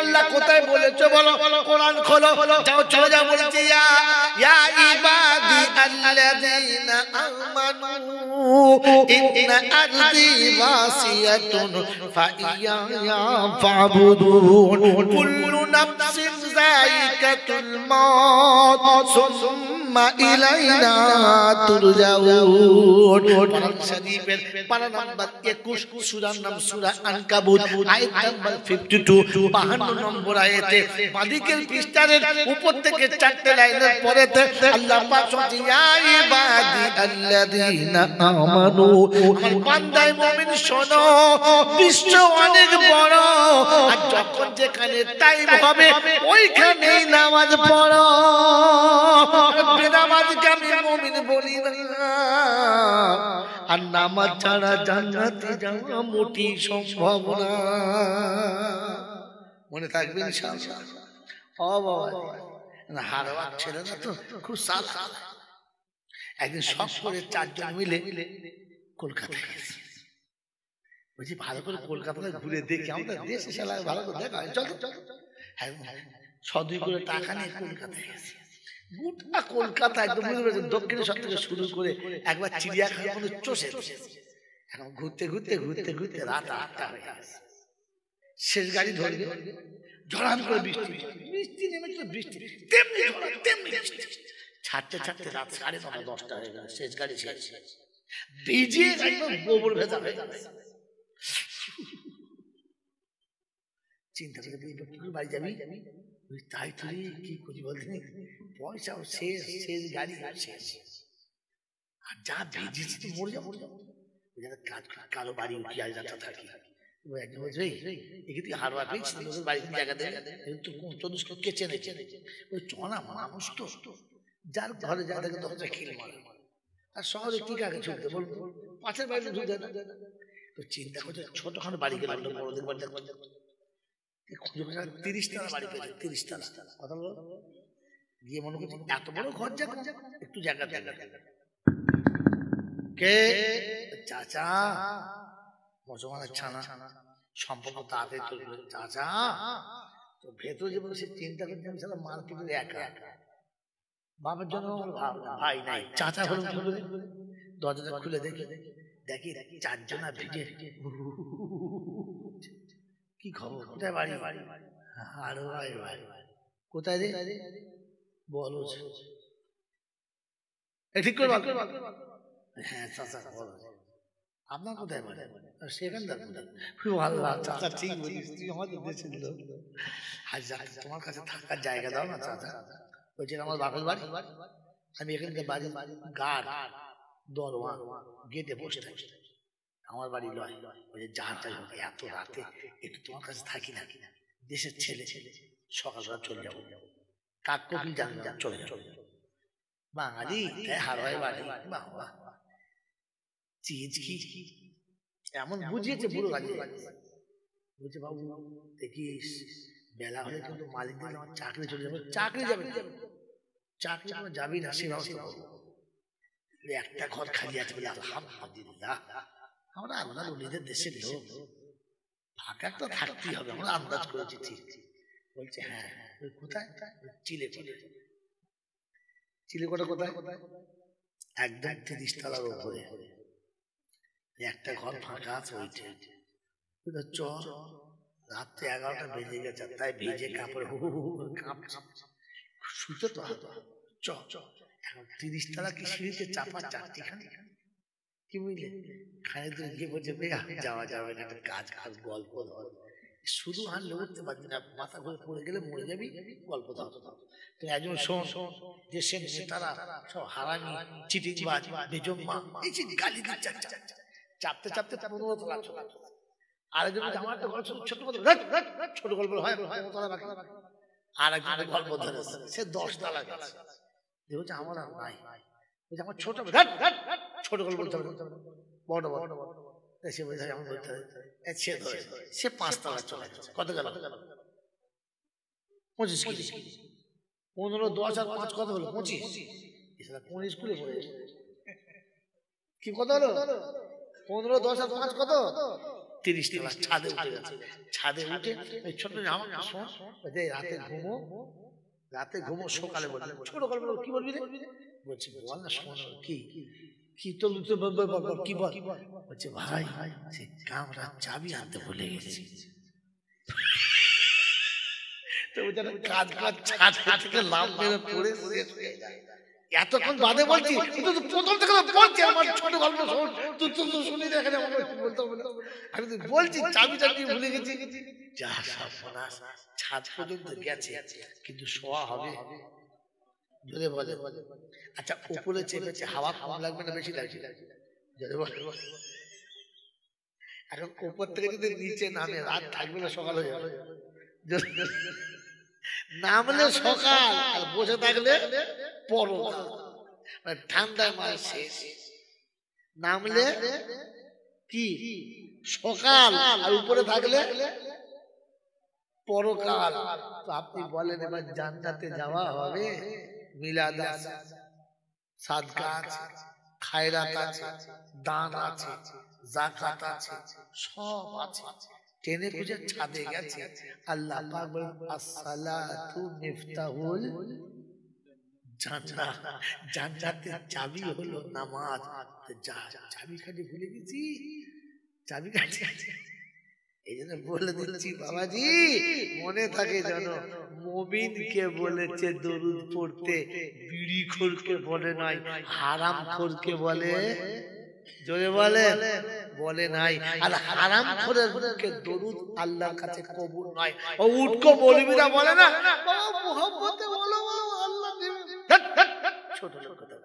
আল্লাহ কোথায় বলেছো বলো? কোরআন খোলো, যাও চলে যাও। বলছি ইয়া ইবাদি আল্লাযীনা আমানু ইন্না আরদি ওয়াসিয়াতুন ফাইয়া ফাবুদুন কুল্লু নাফসিন যায়িকাতুল মাউত সুম্মা ইলাইনা তুরজাউন। কোরআন শরীফের পারা নাম্বার 21, সূরার নাম সূরা আনকাবুত, আয়াত নাম্বার 52, 52 নম্বর আয়াতে মালিকের পৃষ্ঠার উপর থেকে 4টে লাইনের পরেতে আল্লাহ পাক বলছেন, ইয়া ইবাদি আল্লাযীনা আমানু, আমার বান্দা মুমিন শোনো, বিশ্ব অনেক বড়, আর যখন যেখানে টাইম হবে ওইখানেই নামাজ পড়ো। বেনামাজকে আমি মুমিন বলি না। আর নামাজ ছাড়া জান্নাতে যাওয়া মোটেই সম্ভব না। মনে থাকবে ইনশাআল্লাহ। ও বাবা, হারওয়ার ছেলে না তো, খুব সাদা। একদিন সব করে 4 জন মিলে কলকাতায় গেছে। বলছি ভালো করে কলকাতায় ঘুরে দেখি, আমাদের দেশে শালা ভালো করে দেখা। চল চল, 100-2 করে টাকা নিয়ে কলকাতায় গেছে। গোটা কলকাতা একদম দক্ষিণেশ্বর থেকে শুরু করে একবার চিড়িয়াখানা পর্যন্ত চষে এখন ঘুরতে ঘুরতে ঘুরতে ঘুরতে রাত 8টা হয়ে গেছে। শেষ গাড়ি ধরবে, ঝড়াম করে বৃষ্টি, বৃষ্টি নেমেছিল, বৃষ্টি তেমনি তেমনি ছাড়তে ছাড়তে রাত 9:30 10টা হয়ে গেল। শেষ গাড়ি শেষ, ভিজিয়ে একদম গোবর ভেজা হয়ে গেছে। চিন্তা করে বাড়ি যাবি, তাই তুই কি করি বলতে, পয়সাও শেষ, শেষ গাড়ি শেষ, আর যা ভিজেছি তুই মরে যাবো। কাজ কালো বাড়ি উঠি আর যাতা থাকি। একজন বলছে একে তুই হারোয়া পেয়েছি, বাড়িতে জায়গা দেয় কে চেনে চেনে, ওই চনা মানুষ তো, যার ঘরে যা দেখে দরজা খিল মারে। আর শহরে কি কাকে ছুটতে বলবো, পাশের বাড়িতে ঢুকে না। তো চিন্তা করছে ছোটখাটো বাড়ি গেলাম, বড়দের বাড়ি খুঁজে 30 তলা বাড়ি পেয়েছে, 30 তলা। কথা বলো, গিয়ে মনে করছি এত বড় ঘর, যা একটু জায়গা জায়গা কে চাচা, মুসলমানের ছানা, সম্পর্ক তাড়াতাড়ি তৈরি করে। চাচা তো ভেতরে যে সে চিন্তা করছে আমি সারা মার্কেটের একা, বাবার জন্য ভাই নাই, চাচা হলো দরজাটা খুলে দেখি 4 জনা ভিজে। কি খবর, কোথায় বাড়ি? আরে ভাই ভাই কোথায় রে বলো, ঠিক করে হ্যাঁ চাচা বলো আপনার কোথায় বাড়ি? সেখানকার চাচা, ঠিক বলিস, তুই আমাদের দেশের লোক, তোমার কাছে থাকার জায়গা দাও না চাচা। বলছে আমার বাপের বাড়ি, আমি এখানকার বাড়ি গার্ড, দরওয়ান, গেটে বসে থাকি, আমার বাড়ি নয়। বলছে যা তাই হোক, এত রাতে একটু তোমার কাছে থাকি না, দেশের ছেলে সকালবেলা চলে যাবো, কাক কোকিল জানি চলে যাবো। বাঙালি তাই হারোয় বাড়ি, বাবা চিজ কি এমন বুঝিয়েছে বুড়ো গাড়ি। বলছে বাবু দেখিস বেলা হলে কিন্তু মালিকদের আমার চাকরি চলে যাবে। চাকরি যাবে, চাকরি যাবি না, সে ব্যবস্থা করবো। একটা ঘর খালি আছে বলে আলহামদুলিল্লাহ, আমরা আল্লাহ নিজের দেশের লোক, ফাঁকা তো থাকতেই হবে, আমরা আন্দাজ করেছি ঠিক। বলছে হ্যাঁ কোথায়? চিলেকোঠা। চিলেকোঠা কোথায়? একদম 30 তলার উপরে একটা ঘর ফাঁকা আছে, ওইটা চ রাত্রে 11টা বেজে গেছে, তাই ভিজে কাপড় কাঁপছে, শুতে তো চ এখন 30 তলা কি সিঁড়িতে চাপা 4টিখানি, কি বুঝলে? খানে তো গিয়ে বলছে যাওয়া যাবে না, একটা কাজ কাজ গল্প ধর, শুধু হারলে উঠতে পারবি না, মাথা ঘুরে পড়ে গেলে মরে যাবি, গল্প ধর। তুমি একজন শোন দেশের নেতারা সব হারামি, চিটিংবাজ, বেজম্মা, এই যে গালি দিচ্ছে, চাপতে চাপতে 15 তলা চলে, আরেকজন আমার তো গল্প ছোট গল্প, ছোট গল্প হয় 15 তলা বাকি, আর একজন গল্প ধরেছে সে 10 তলা গেছে, দেখছে আমার আর নাই, আমার ছোট ছোট গল্প বলতে হবে, বড় বড় সে বলছে আমি বলতে হবে, সে 5 তলা চলে গেছে। কত গেল? 25 কেজি। 15, 10 আর 5 কত হলো? 25। কোন স্কুলে পড়ে কি কত হলো? 15, 10 আর 5 কত? 30 তলা। ছাদে উঠে গেছে, ছাদে উঠে ওই ছোট আমার শোন, রাতে ঘুমো সকালে বলবে ছোট গল্প কি বলবি রে? বলছি বল না, শোন কি কি তো কি বল? বলছে ভাই সে কামরার চাবি আনতে ভুলে গেছি। তো ওটা কাজ কাজ ছাদ থেকে লাভ মেরে পড়ে শেষ হয়ে যায়। এতক্ষণ বাদে বলছি, প্রথম থেকে বলছি আমার ছোট গল্প শোন, তুই তো শুনি না, এখানে আমাকে বলতে হবে না, আমি তো বলছি চাবি চাবি ভুলে গেছি। যা সর্বনাশ, ছাদ পর্যন্ত গেছে কিন্তু শোয়া হবে জোরে বলে। আচ্ছা উপরে চেপেছে, হাওয়া কম লাগবে না বেশি লাগছে? জোরে বলে। এখন উপর থেকে যদি নিচে নামে রাত থাকবে না, সকাল হয়ে যাবে, নামলে সকাল আর বসে থাকলে পরকাল, মানে ঠান্ডায় মাস শেষ। নামলে কি সকাল আর উপরে থাকলে পরকাল। তো আপনি বলেন এবার জান্নাতে যাওয়া হবে? মিলাদ আছে, সাদকা আছে, খায়রাত আছে, দান আছে, যাকাত আছে, সব আছে। টেনে খুঁজে ছাদে গেছে, আল্লাহ পাক বলেন আসসালাতু মিফতাহুল জান্নাহ, জান্নাতের চাবি হলো নামাজ। যা চাবি খালি ভুলে গেছি, চাবি কাছে আছে। এই জন্য বলে দিচ্ছি বাবাজি, মনে থাকে যেন মুমিনকে বলেছে দরুদ পড়তে, বিড়িখোরকে বলে নাই, হারামখোরকে বলে, জোরে বলে বলে নাই। আর হারামখোরের মুখে দরুদ আল্লাহর কাছে কবুল নয়। ও উটকো মৌলবীরা বলে না বাবা মুহাব্বতে বলো আল্লাহ দেবে, ছোট লোক কথা,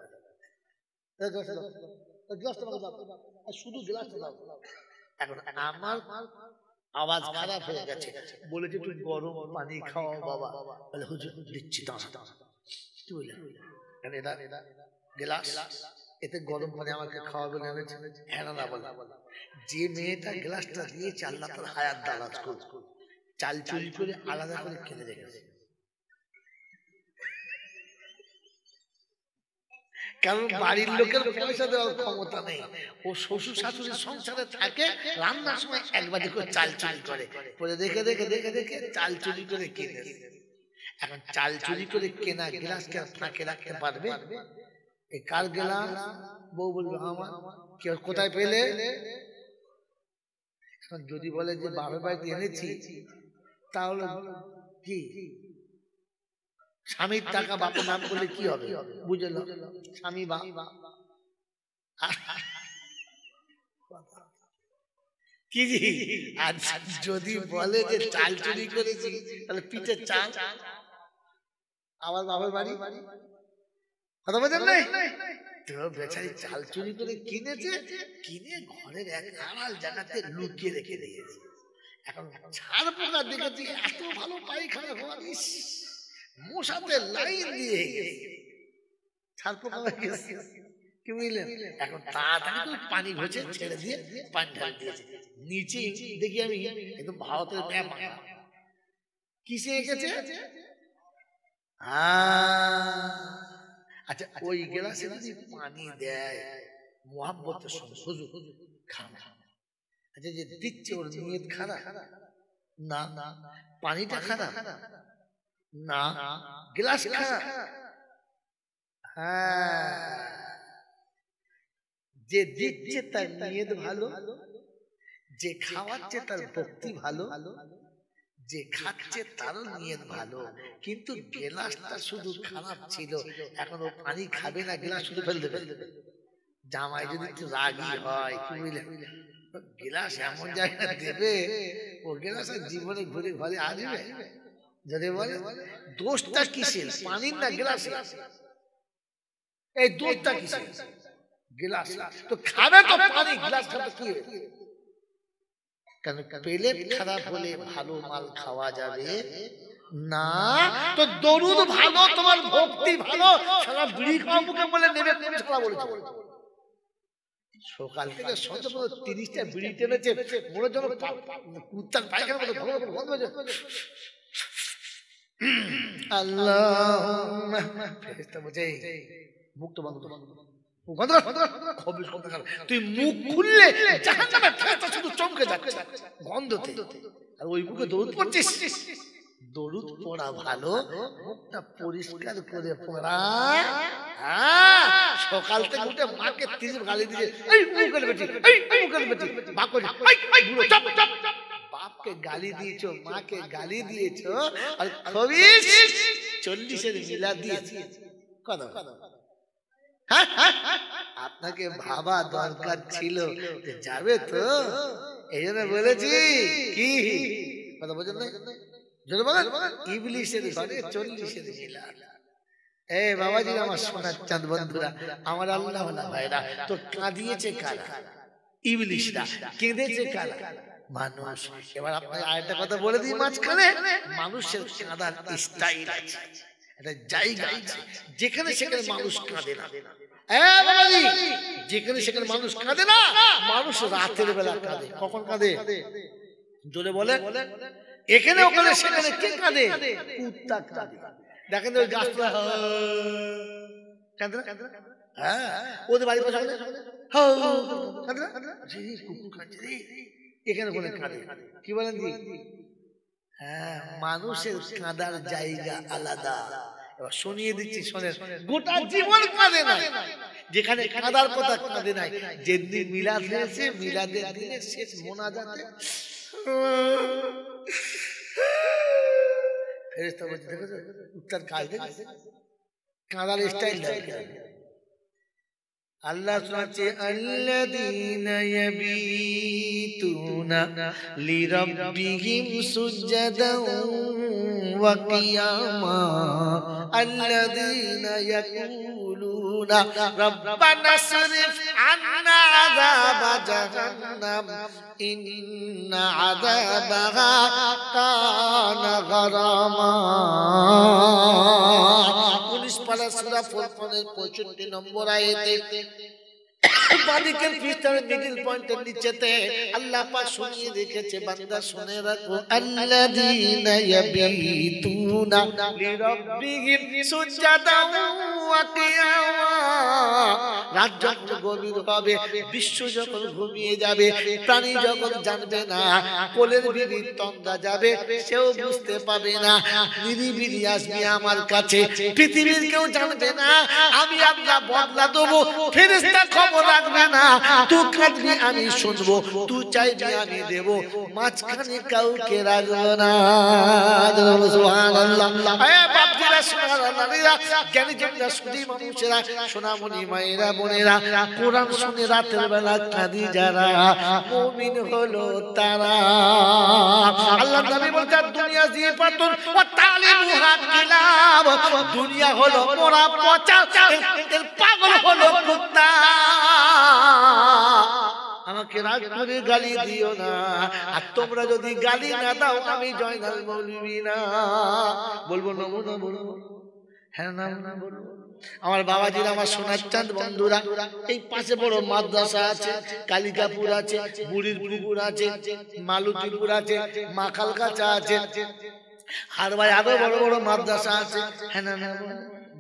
গ্লাসটা দাও, শুধু গ্লাসটা দাও। এখন আমার আওয়াজ খারাপ হয়ে গেছে, বলেছে একটু গরম পানি খাও বাবা। বলে হুজুর দিচ্ছি, দাঁড়া কি বললেন? এটা গ্লাস, এতে গরম পানি আমাকে খাওয়াবে না? হ্যাঁ না বলে। যে মেয়েটা গ্লাসটা দিয়েছে আল্লাহ তার হায়াত দারাজ করুন, চাল চুরি করে আলাদা করে কিনে রেখেছে, কারণ বাড়ির লোকের পয়সা দেওয়ার ক্ষমতা নেই। ও শ্বশুর শাশুড়ির সংসারে থাকে, রান্নার সময় একবার করে চাল চুরি করে, পরে দেখে দেখে দেখে দেখে চাল চুরি করে কিনে। এখন চাল চুরি করে কেনা গ্লাসকে ফাঁকে রাখতে পারবে? এই কার গ্লাস? বউ বলবে আমার। কেউ কোথায় পেলে? এখন যদি বলে যে বাবার বাড়িতে এনেছি, তাহলে কি স্বামীর টাকা বাপের নাম করলে কি হবে? বুঝলো, স্বামী বাপ। কি আর যদি বলে যে চাল চুরি করেছি, তাহলে পিঠের চাল আমার বাবার বাড়ি, কথা বলেন নাই? তো বেচারি চাল চুরি করে কিনেছে, কিনে ঘরের এক আড়াল জায়গাতে লুকিয়ে রেখে দিয়েছে। এখন ছাড় পোকা দেখেছি এত ভালো পায়খানা ঘর, মশাতে লাইন দিয়ে গেছে, ছাড় পোকা হয়ে গেছে, কি বুঝলেন? এখন তাড়াতাড়ি করে পানি ঘষে ছেড়ে দিয়ে পানি ঢাল দিয়েছে। নিচে দেখি আমি একদম ভারতের ম্যাপ আঁকা, কিসে এঁকেছে? আচ্ছা ওই গ্লাসে যদি পানি দেয় মুহাব্বতের সঙ্গে, হুজুর খান, আচ্ছা যে দিচ্ছে ওর নিয়ত খারাপ না? পানিটা খারাপ না, গ্লাস খারাপ। হ্যাঁ যে দিচ্ছে তার নিয়ত ভালো, যে খাওয়াচ্ছে তার ভক্তি ভালো, যে খাচ্ছে তারও নিয়ত ভালো। কিন্তু গ্লাসটা শুধু খারাপ ছিল, এখন ও পানি খাবে না, গ্লাস শুধু ফেলে দেবে। জামাই যদি একটু রাগী হয়, কি বুঝলেন, গ্লাস এমন জায়গায় দেবে, ও গ্লাস জীবনে ঘুরে ঘরে আসবে। যদি বলে দোষটা কিসের, পানির না গ্লাসে? এই দোষটা কিসের? গ্লাস তো খাবে তো পানি, গ্লাস খাবে কি? কারণ প্লেট খারাপ হলে ভালো মাল খাওয়া যাবে না। তো দরুদ ভালো, তোমার ভক্তি ভালো, সারা বিড়ি খাওয়া মুখে বলে নেবে, কোন ছাড়া বলেছে? সকাল থেকে সন্ধ্যা পর্যন্ত 30টা বিড়ি টেনেছে, মনে যেন কুত্তার পায়খানার মতো বন্ধ হয়ে যায়। আল্লাহুম্মা, ফেরেশতা বলে মুখ তো বন্ধ কর, বন্ধ কর, খবিস বন্ধ কর। তুই মুখ খুললে জাহান্নামের ফেরেশতা শুধু চমকে যাচ্ছে গন্ধতে, আর ওই মুখে দরুদ পড়ছিস। দরুদ পড়া ভালো, মুখটা পরিষ্কার করে পড়া। সকাল থেকে উঠে মাকে 30 গালি দিয়ে, এই মুখের বেটি, এই মুখের বেটি, বাপ করে, এই বুড়ো চুপ চুপ। বাপকে গালি দিয়েছো, মাকে গালি দিয়েছো, আর খবিস 40-এর মিলাদ দিয়েছে। কথা আপনাকে ভাবা দরকার ছিল যে যাবে তো, এই জন্য বলেছি। কি কথা বলছেন না? ইবলিসের ঘরে 40-এর মিলাদ। এ বাবাজি, আমার সোনার চাঁদ বন্ধুরা, আমার আল্লাহ ভাইরা, তো কাঁদিয়েছে কারা? ইবলিসরা। কেঁদেছে কারা? মানুষ। এবার আপনার আরেকটা কথা বলে দিই মাঝখানে, মানুষের কাঁদার স্টাইল আছে, একটা জায়গা আছে, যেখানে সেখানে মানুষ কাঁদে না। যেখানে সেখানে মানুষ কাঁদে না। মানুষ রাতের বেলা কাঁদে। কখন কাঁদে? জোরে বলে। এখানে ওখানে সেখানে কে কাঁদে? কুত্তা কাঁদে। দেখেন ওই গাছটা কাঁদে না? হ্যাঁ, ওদের বাড়ির পাশে কাঁদে না? কুকুর কাঁদছে রে, এখানে ওখানে কাঁদে। কি বলেন কি? হ্যাঁ, মানুষের কাঁদার জায়গা আলাদা। এবার শুনিয়ে দিচ্ছি, শোনেন। গোটা জীবন কাঁদে না, যেখানে কাঁদার কথা কাঁদে নাই। যেদিন মিলাদ হয়েছে, মিলাদের দিনে শেষ মোনাজাতে ফেরেশতা বলছে, দেখেছো উত্তর কাজ, দেখেছো কাঁদার স্টাইল দেখে। আল্লাহ শোনাচ্ছে, আল্লাযীনা ইয়াবিতুনা লিরাব্বিহিম সুজদান ওয়া কিয়ামা আল্লাযীনা ইয়াকুলুনা রাব্বানা সরিফ আন্না আযাবা জাহান্নাম ইন্না আযাবাহা কানা গারামা। 19 পারা সূরা ফুরকানের 65 নম্বর আয়াতে মালিকের পৃষ্ঠার মিডল পয়েন্টের নিচেতে আল্লাহ পাক শুনিয়ে রেখেছে, বান্দা শুনে রাখো, আল্লাযীনা ইয়াবিতুনা লিরাব্বিহিম সুজদান ওয়া কিয়ামা। রাত যখন গভীর হবে, বিশ্ব যখন ঘুমিয়ে যাবে, প্রাণী যখন জানবে না, কোলের বিবি তন্দা যাবে, সেও বুঝতে পাবে না, নিরিবিলি আসবে আমার কাছে, পৃথিবীর কেউ জানবে না, আমি আল্লাহ বদলা দেবো, ফেরেশতা খবর রাখবে না, তুই কাঁদবি আমি শুনবো, তুই চাইবি আমি দেব, মাঝখানে কাউকে রাখবো না। সুবহানাল্লাহ। বাপজিরা, সুবহানাল্লাহ, জ্ঞানী জনেরা, সুধী মানুষেরা, সোনামণি মায়েরা, বোনেরা, কোরআন শুনে রাতের বেলা কাঁদি যারা, মুমিন হলো তারা। আল্লাহ নবী বলতেন, দুনিয়া জিফাতুন ওয়া তালিমুহা কিলাব, দুনিয়া হলো মোরা পচা, এর পাগল হলো কুত্তা। আমাকে রাগ করে গালি দিও না, আর তোমরা যদি গালি না দাও আমি জয়নাল মৌলভী না। বলবো নমুনা, বলবো হ্যাঁ না বলবো। আমার বাবাজিরা, আমার সোনার চাঁদ বন্ধুরা, এই পাশে বড় মাদ্রাসা আছে, কালিকাপুর আছে, বুড়ির পুকুর আছে, মালতীপুর আছে, মাখালগাছা আছে, আর ভাই আরো বড় বড় মাদ্রাসা আছে। হ্যাঁ না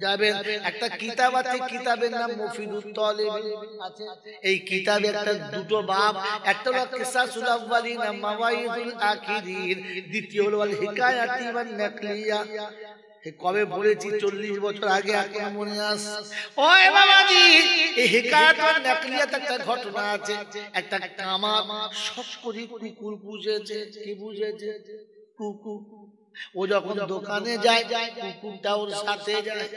যাবেন। একটা কিতাব আছে, কিতাবের নাম মুফিদুত তালিবিন আছে। এই কিতাবে একটা দুটো বাব, একটা হলো কিসাসুল আউয়ালিন মাওয়াইদুল আখিরিন, দ্বিতীয় হলো আল হিকায়াতি ওয়ান নাকলিয়া। কবে বলেছি 40 বছর আগে, এখন মনে আসে। ওই বাবাজি, এই হিকায়াতুন নাকলিয়াত একটা ঘটনা আছে। একটা কামার সব করে কুকুর পুষেছে। কি পুষেছে? কুকুর। ও যখন দোকানে যায়, কুকুরটা ওর সাথে যায়।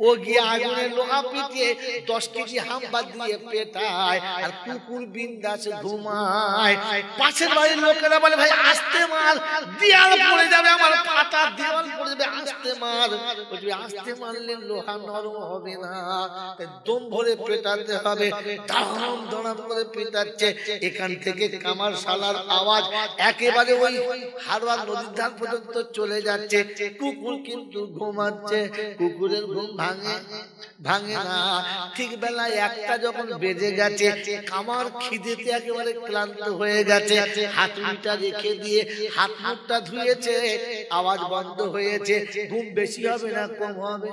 ও গিয়ে আগুনের লোহা পিটিয়ে 10 কেজি হাম্বা দিয়ে পেটায়, আর কুকুর বিন্দাস ঘুমায়। পাশের বাড়ির লোকেরা বলে, ভাই আস্তে মার, দেয়াল পড়ে যাবে, আমার ফাটা দেওয়াল পড়ে যাবে, আস্তে মার। বলবে আস্তে মারলে লোহা নরম হবে না, দম ভরে পেটাতে হবে। দাম দড়াম করে পেটাচ্ছে। এখান থেকে কামার শালার আওয়াজ একেবারে ওই হারওয়ার নদীর ধার পর্যন্ত চলে যাচ্ছে। কুকুর কিন্তু ঘুমাচ্ছে। কুকুরের ঘুম ভাঙে না। ঠিক বেলায় 1টা যখন বেজে গেছে, কামার খিদেতে একেবারে ক্লান্ত হয়ে গেছে। হাতুড়িটা রেখে দিয়ে হাত মুখটা ধুয়েছে, আওয়াজ বন্ধ হয়েছে। ঘুম বেশি হবে না কম হবে?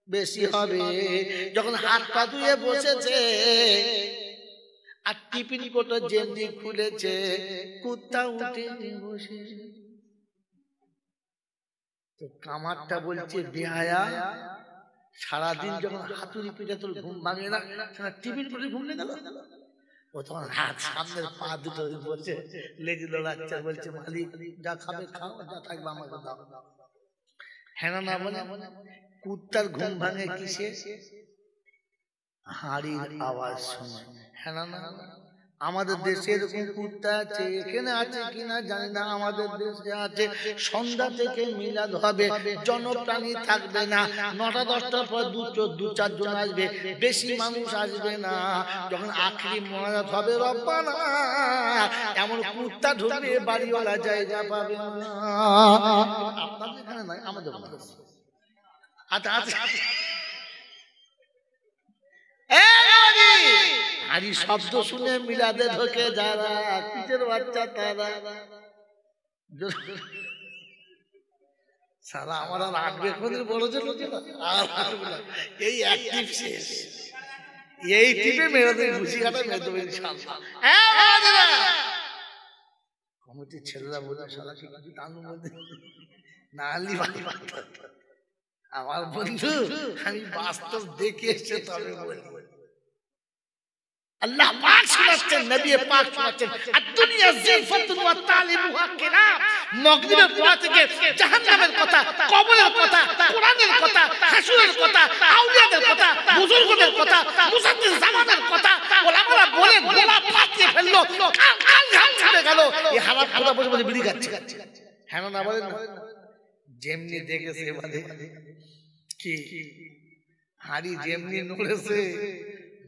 বেশি হবে। যখন হাত পা ধুয়ে বসেছে, আর টিফিন কোটো যেমনি খুলেছে, কুত্তা উঠে বসে। কামারটা বলছে, বেহায়া, সারাদিন যখন হাতুড়ি পিঠে তোর ঘুম ভাঙে না, টিফিন করে ঘুম গেল। ও তখন হাত সামনের পা দুটো বলছে, লেগে লোড়াচ্ছে, বলছে মালিক যা খাবে খাও, যা থাকবে আমাকে দাও। হ্যাঁ না বলে, কুত্তার ঘুম ভাঙে কিসে? হাড়ির আওয়াজ শুনে। হ্যাঁ না? আমাদের দেশে এরকম কুত্তা আছে, এখানে আছে কিনা জানি না, আমাদের দেশে আছে। সন্ধ্যা থেকে মিলাদ হবে, জনপ্রাণী থাকবে না। 9টা 10টার পর 2-4 জন আসবে, বেশি মানুষ আসবে না। যখন আখরি মোনাজাত হবে, রব্বানা, এমন কুত্তা ঢুকবে বাড়িওয়ালা জায়গা পাবে না। আপনাদের এখানে নয়, আমাদের আচ্ছা আচ্ছা। হাড়ি শব্দ শুনে মিলাদে ঢোকে যারা, পিঠের বাচ্চা তারা। সারা আমার আর আটবে কোন বড় ছিল, এই অ্যাক্টিভ শেষ, এই টিপে মেয়েদের খুশি কাটা মেয়ে দেবে ইনশাআল্লাহ। কমিটির ছেলেরা বলে, শালা কি কিছু টানুর মধ্যে না আনলি ভালো। আমার বন্ধু, আমি বাস্তব দেখে এসে তবে বলি, আল্লাহ পাক শোনাচ্ছেন, নবী পাক শোনাচ্ছেন, আর দুনিয়া জিলফাতুন ওয়া তালিবুহা কিরাম। মাগরিবের পর থেকে জাহান্নামের কথা, কবরের কথা, কোরআনের কথা, হাসরের কথা, আউলিয়াদের কথা, বুজুর্গদের কথা, মুসাদ্দিস জামানের কথা ওলামারা বলে গোলা ফাটিয়ে ফেললো, কাল ঘাম ছেড়ে গেল। এই হারাম কথা বলে বলে বিড়ি খাচ্ছে। হ্যাঁ না বলেন না? যেমনি দেখেছে মানে কি হাড়ি যেমনি নড়েছে,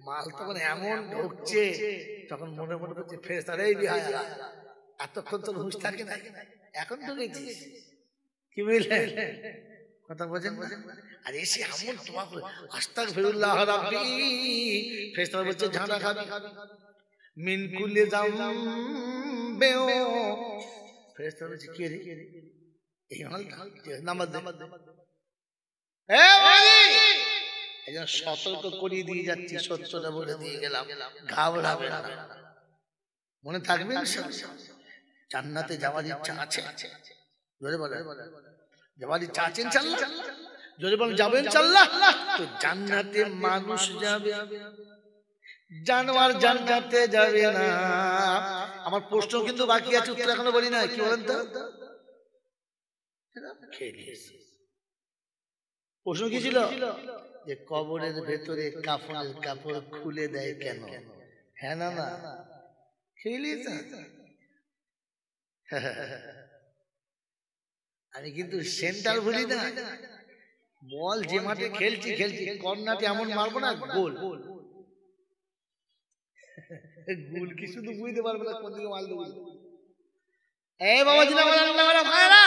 মাল তখন এমন ঢুকছে, তখন মনে মনে করছে ফেরেশতারা, এই বিহায়া, এতক্ষণ তোর হুঁশ থাকে না, এখন ঢুকেছিস। কি বুঝলেন কথা বোঝেন? আর এসে এমন তোমার আস্তাগফিরুল্লাহ রাব্বি, ফেরেশতারা বলছে ঝাঁটা খাবি, মিন কুল্লি যামবে। ফেরেশতারা বলছে কে রে? এই হালটা নামাজ দে। সতর্ক করিয়ে দিয়ে যাচ্ছি, সত্যটা বলে দিয়ে গেলাম, ঘাবড়াবে না। মনে থাকবে জান্নাতে যাওয়ার ইচ্ছা আছে? জোরে বলেন, যাওয়ার ইচ্ছা আছে ইনশাআল্লাহ? জোরে বলেন, যাবেন ইনশাআল্লাহ? তো জান্নাতে মানুষ যাবে, জানোয়ার জান্নাতে যাবে না। আমার প্রশ্ন কিন্তু বাকি আছে, উত্তর এখনো বলি না। কি বলেন তো? প্রশ্ন কি ছিল? যে কবরের ভেতরে কাফনের কাপড় খুলে দেয় কেন? হ্যাঁ না না? আমি কিন্তু সেন্টার ভুলি না। বল যে মাঠে খেলছি কর্নারটি এমন মারবো না, গোল গোল কি শুধু বুঝতে পারবে না কোন দিকে মাল দেবো। এই বাবাজি না, ভাইরা,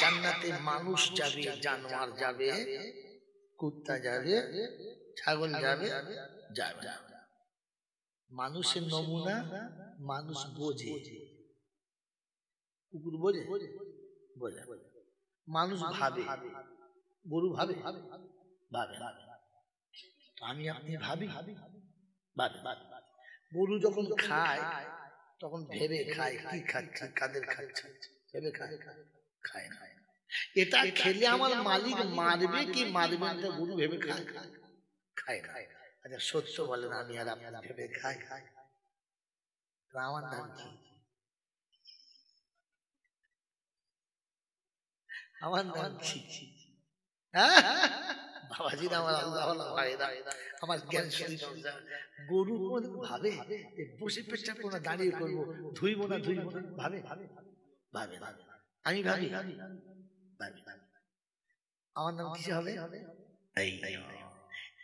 জান্নাতে মানুষ যাবে, জানোয়ার যাবে, কুত্তা যাবে, ছাগল যাবে, যাবে। মানুষের নমুনা মানুষ বোঝে, কুকুর বোঝে, বোঝে। মানুষ ভাবে, গরু ভাবে, ভাবে। আমি আপনি ভাবি, ভাবে। গরু যখন খায় তখন ভেবে খায় কি খাচ্ছে, কাদের খাচ্ছে, ভেবে খায়, খায় না। এটা খেলে আমার মালিক মারবে কি মারবে না, গরু ভেবে খায়, খায় না। আচ্ছা সত্য বলেন, আমি আর আপনার ভেবে খাই? আমার নাম কি? আমার নাম কি? বাবাজি, আমার আল্লাহ ভাইরা, আমার জ্ঞান শুনি না। গরু ভাবে বসে পেশাব করবো না, দাঁড়িয়ে করবো, ধুইব না ধুইব না, ভাবে ভাবে না। আমি ভাবি আমার নাম কি হবে?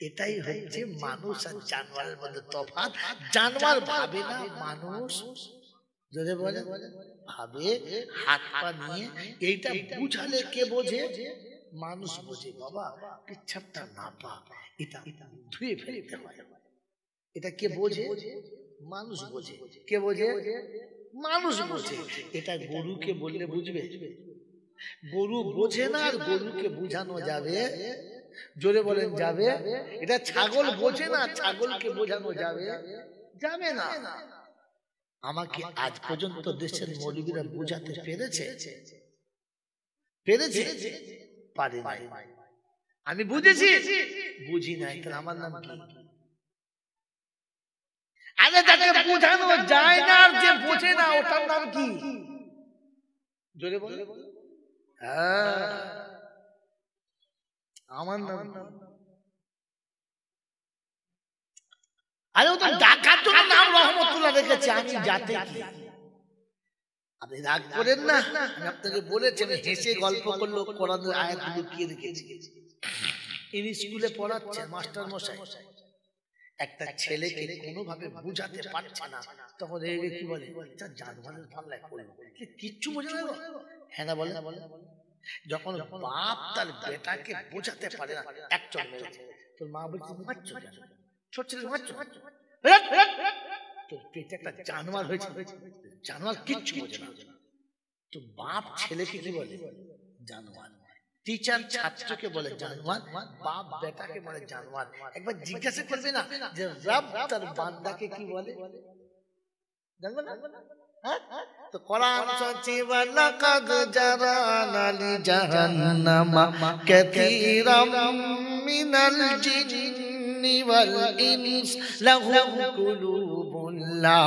এটাই হচ্ছে মানুষ আর জানোয়ারের মধ্যে তফাৎ। জানোয়ার ভাবে না, মানুষ যদি বলে ভাবে, হাত পা নিয়ে। এইটা বুঝালে কে বোঝে? মানুষ বোঝে। বাবা পেচ্ছাপটা না পা, এটা ধুয়ে ফেলতে হয়। এটা কে বোঝে? মানুষ বোঝে। কে বোঝে? মানুষ বোঝে। এটা গরুকে বললে বুঝবে? গরু বোঝে না, আর গরুকে বুঝানো যাবে? জোরে বলেন যাবে? এটা ছাগল বোঝে না, ছাগলকে বোঝানো যাবে? যাবে না। আমাকে আজ পর্যন্ত দেশের মৌলবীরা বোঝাতে পেরেছে? পেরেছে? পারে নাই। আমি বুঝেছি? বুঝি নাই। তাহলে আমার নাম কি? আরে যাকে বোঝানো যায় না, আর যে বোঝে না, ওটার নাম কি? জোরে বলে। আমার নাম আরে ও তো ডাকার জন্য নাম রহমতুল্লাহ রেখেছে। আমি যাতে কি? আপনি রাগ করেন না, আমি আপনাকে বলেছি, আমি হেসে গল্প করলো কোরআনের আয়াতগুলো কি রেখেছি। ইনি স্কুলে পড়াচ্ছেন মাস্টার মশাই, একটা ছেলেকে কোনোভাবে বুঝাতে পারছে না, তখন রেগে কি বলে? জানোয়ারের পাল্লায় পড়লো, কিচ্ছু বোঝে না। হ্যাঁ না বলে? যখন বাপ তার বেটাকে বোঝাতে পারে না, এক চড় মেরেছে। তোর মা বলছে মারছো কেন? ছোট ছেলে মারছো? তোর পেটে একটা জানোয়ার হয়েছে, জানোয়ার কিচ্ছু বোঝে না। তো বাপ ছেলেকে কি বলে? জানোয়ার। টিচার ছাত্রকে বলে জানোয়ার, বাপ বেটাকে বলে জানোয়ার। একবার জিজ্ঞাসা করবে না যে রব তার বান্দাকে কি বলে? জানবে না? তো কোরআন সচি ওয়ালাকাদ জারানা লি জাহান্নামা কাসীরাম মিনাল জিন্নি ওয়াল ইনস লাহুম কুলুবুন লা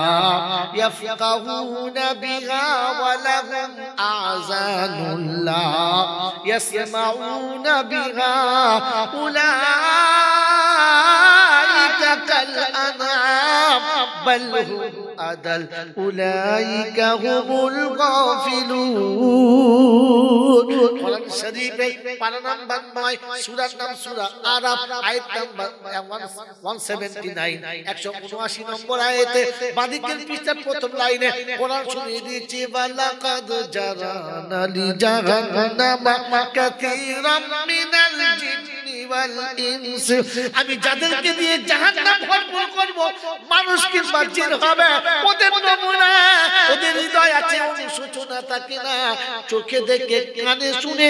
ইয়াফকাহুনা বিহা ওয়া লাহুম আযানুন লা ইয়াসমাউনা বিহা উলাইকা কাল আনআম বাল হুম আদাল উলাইকা হুমুল গাফিলুন। কোরআন শরীফে পারা নাম্বার 9, সূরার নাম সূরা আরাফ, আয়াত নাম্বার 179, 179 নম্বর আয়াতে বাদিকের পৃষ্ঠার প্রথম লাইনে কোরআন শুনিয়ে দিয়েছে ওয়ালাকাদ জারানা লি জাহান্নামা কাসীরাম মিনাল জিন্নি ওয়াল ইনস। আমি যাদেরকে দিয়ে জাহান্নাম ভরপুর করব, মানুষ কিংবা জিন হবে, ওদের নমুনা, ওদের হৃদয় আছে, অনুশোচনা থাকে না, চোখে দেখে কানে শুনে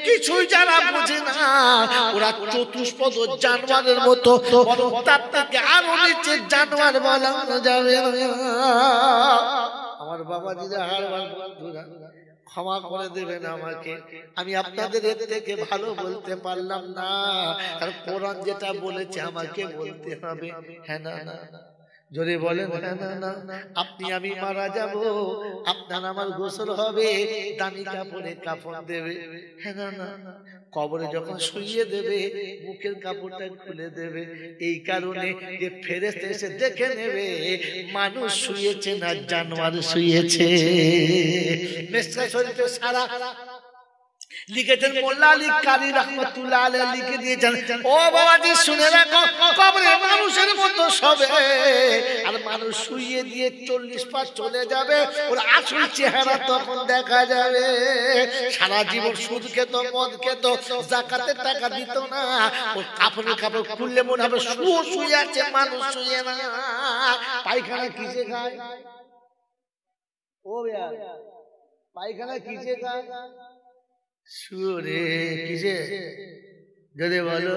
কিছুই যারা বোঝে না, ওরা চতুষ্পদ জানোয়ারের মতো, তার থেকে আরো নিচে জানোয়ার বলা যাবে। আমার বাবাজিরা, হারবার বন্ধুরা, ক্ষমা করে দেবেন আমাকে, আমি আপনাদের এর থেকে ভালো বলতে পারলাম না, কারণ কোরআন যেটা বলেছে আমাকে বলতে হবে। হ্যাঁ না? জোরে বলেন হ্যাঁ না? আপনি আমি মারা যাব, আপনার আমার গোসল হবে, দামি কাপড়ে কাফন দেবে। হ্যাঁ না? কবরে যখন শুইয়ে দেবে, মুখের কাপড়টা খুলে দেবে, এই কারণে যে ফেরেশতা এসে দেখে নেবে মানুষ শুয়েছে না জানোয়ার শুয়েছে। মিসকা শরীফে সারা লিখেছেন মোল্লা আলী কারি রহমাতুল্লাহ আলাইহি, লিখে দিয়েছেন, ও বাবাজি শুনে রাখো, কবরে মানুষের মতো শোবে, আর মানুষ শুইয়ে দিয়ে 40 পার চলে যাবে, ওর আসল চেহারা তখন দেখা যাবে। সারা জীবন সুদ খেত, মদ খেত, যাকাতের টাকা দিত না, ওর কাপড় খুললে মনে হবে শুয়ে আছে, মানুষ শুয়ে না। পায়খানা কিসে খায়? ও ভাইয়া, পায়খানা কিসে খায়? শুয়োরে। কিসে? যদি বলো,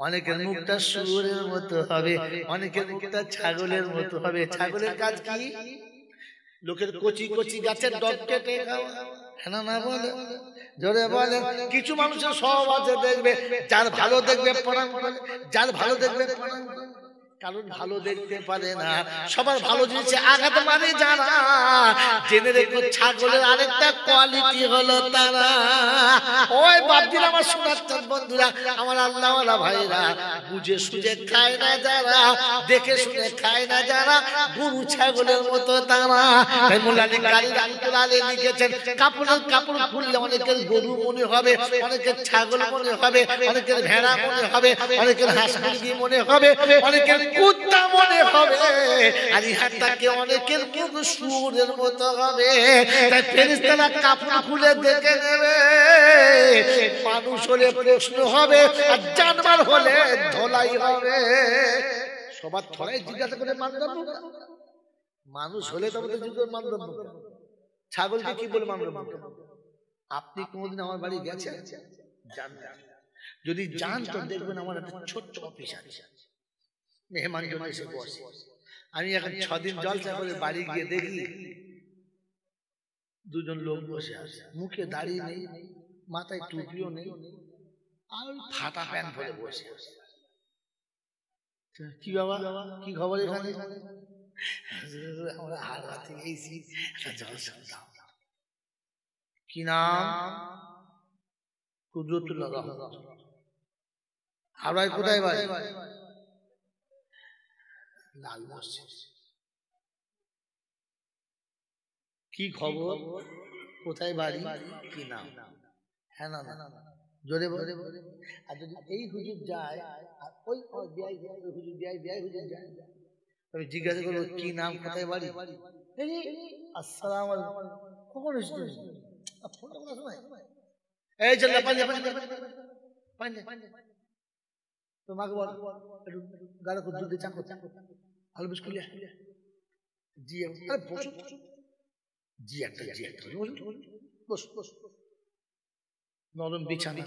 অনেকের মুখটা শুয়োরের মতো হবে, অনেকের মুখটা ছাগলের মতো হবে। ছাগলের কাজ কি? লোকের কচি কচি গাছের ডগ কেটে খাওয়া, হ্যাঁ না বলে জোরে বলে। কিছু মানুষের সব আছে দেখবে, যার ভালো দেখবে প্রণাম করে, যার ভালো দেখবে প্রণাম করে, কারণ ভালো দেখতে পারে না। সবার ভালো জিনিসে আঘাত মানে যারা, জেনে রেখো ছাগলের আরেকটা কোয়ালিটি হলো তারা। ওই বাপজিরা আমার শোনাচ্ছেন বন্ধুরা, আমার আল্লাহওয়ালা ভাইরা, বুঝে সুঝে খায় না যারা, দেখে শুনে খায় না যারা, গরু ছাগলের মতো তারা। তাই মোল্লানি কারি রামতুল্লাহ আলাইহি লিখেছেন, কাপড় খুললে অনেকের গরু মনে হবে, অনেকের ছাগল মনে হবে, অনেকের ভেড়া মনে হবে, অনেকের হাঁস মুরগি মনে হবে, অনেকের কুত্তা মনে হবে, আর ইহাটাকে অনেকের মুখ শুয়োরের মতো হবে। তাই ফেরেশতারা কাপড় খুলে দেখে নেবে, মানুষ হলে প্রশ্ন হবে, আর জানোয়ার হলে ধোলাই হবে। সবার ধলাই জিজ্ঞাসা করে মানদণ্ড, মানুষ হলে তবে মানদণ্ড, ছাগলকে কি বলে মানদণ্ড? আপনি কোনদিন আমার বাড়ি গেছেন? যদি যান তো দেখবেন আমার একটা ছোট্ট অফিস আছে, মেহমান জন এসে বসে। আমি এখন 6 দিন জলসা করে বাড়ি গিয়ে দেখি দুজন লোক বসে আছে, মুখে দাড়ি নেই, মাথায় টুপিও নেই, আর ফাটা প্যান্ট পরে বসে আছে। কি বাবা, কি খবর এখানে? আমরা হাওড়া থেকে এসেছি, জলসা দাও। কি নাম? কুদরতুল্লাহ রহমান। হাওড়ায় কোথায় বাড়ি? লাল মসজিদ। কি খবর? কোথায় বাড়ি? কি নাম? হ্যাঁ না জোরে বলে। আর যদি এই হুজুর যায় আর ওই হুজুর যায়, আমি জিজ্ঞাসা করবো কি নাম, কোথায় বাড়ি? আসসালাম আলাইকুম, কখন এসেছেন? এই চল তোমাকে বল একটু গাড়ি করে দুধ দিয়ে চা করতে ভালো বেশ করলে জি বসো জি একটা বস বস। নরম বিছানা,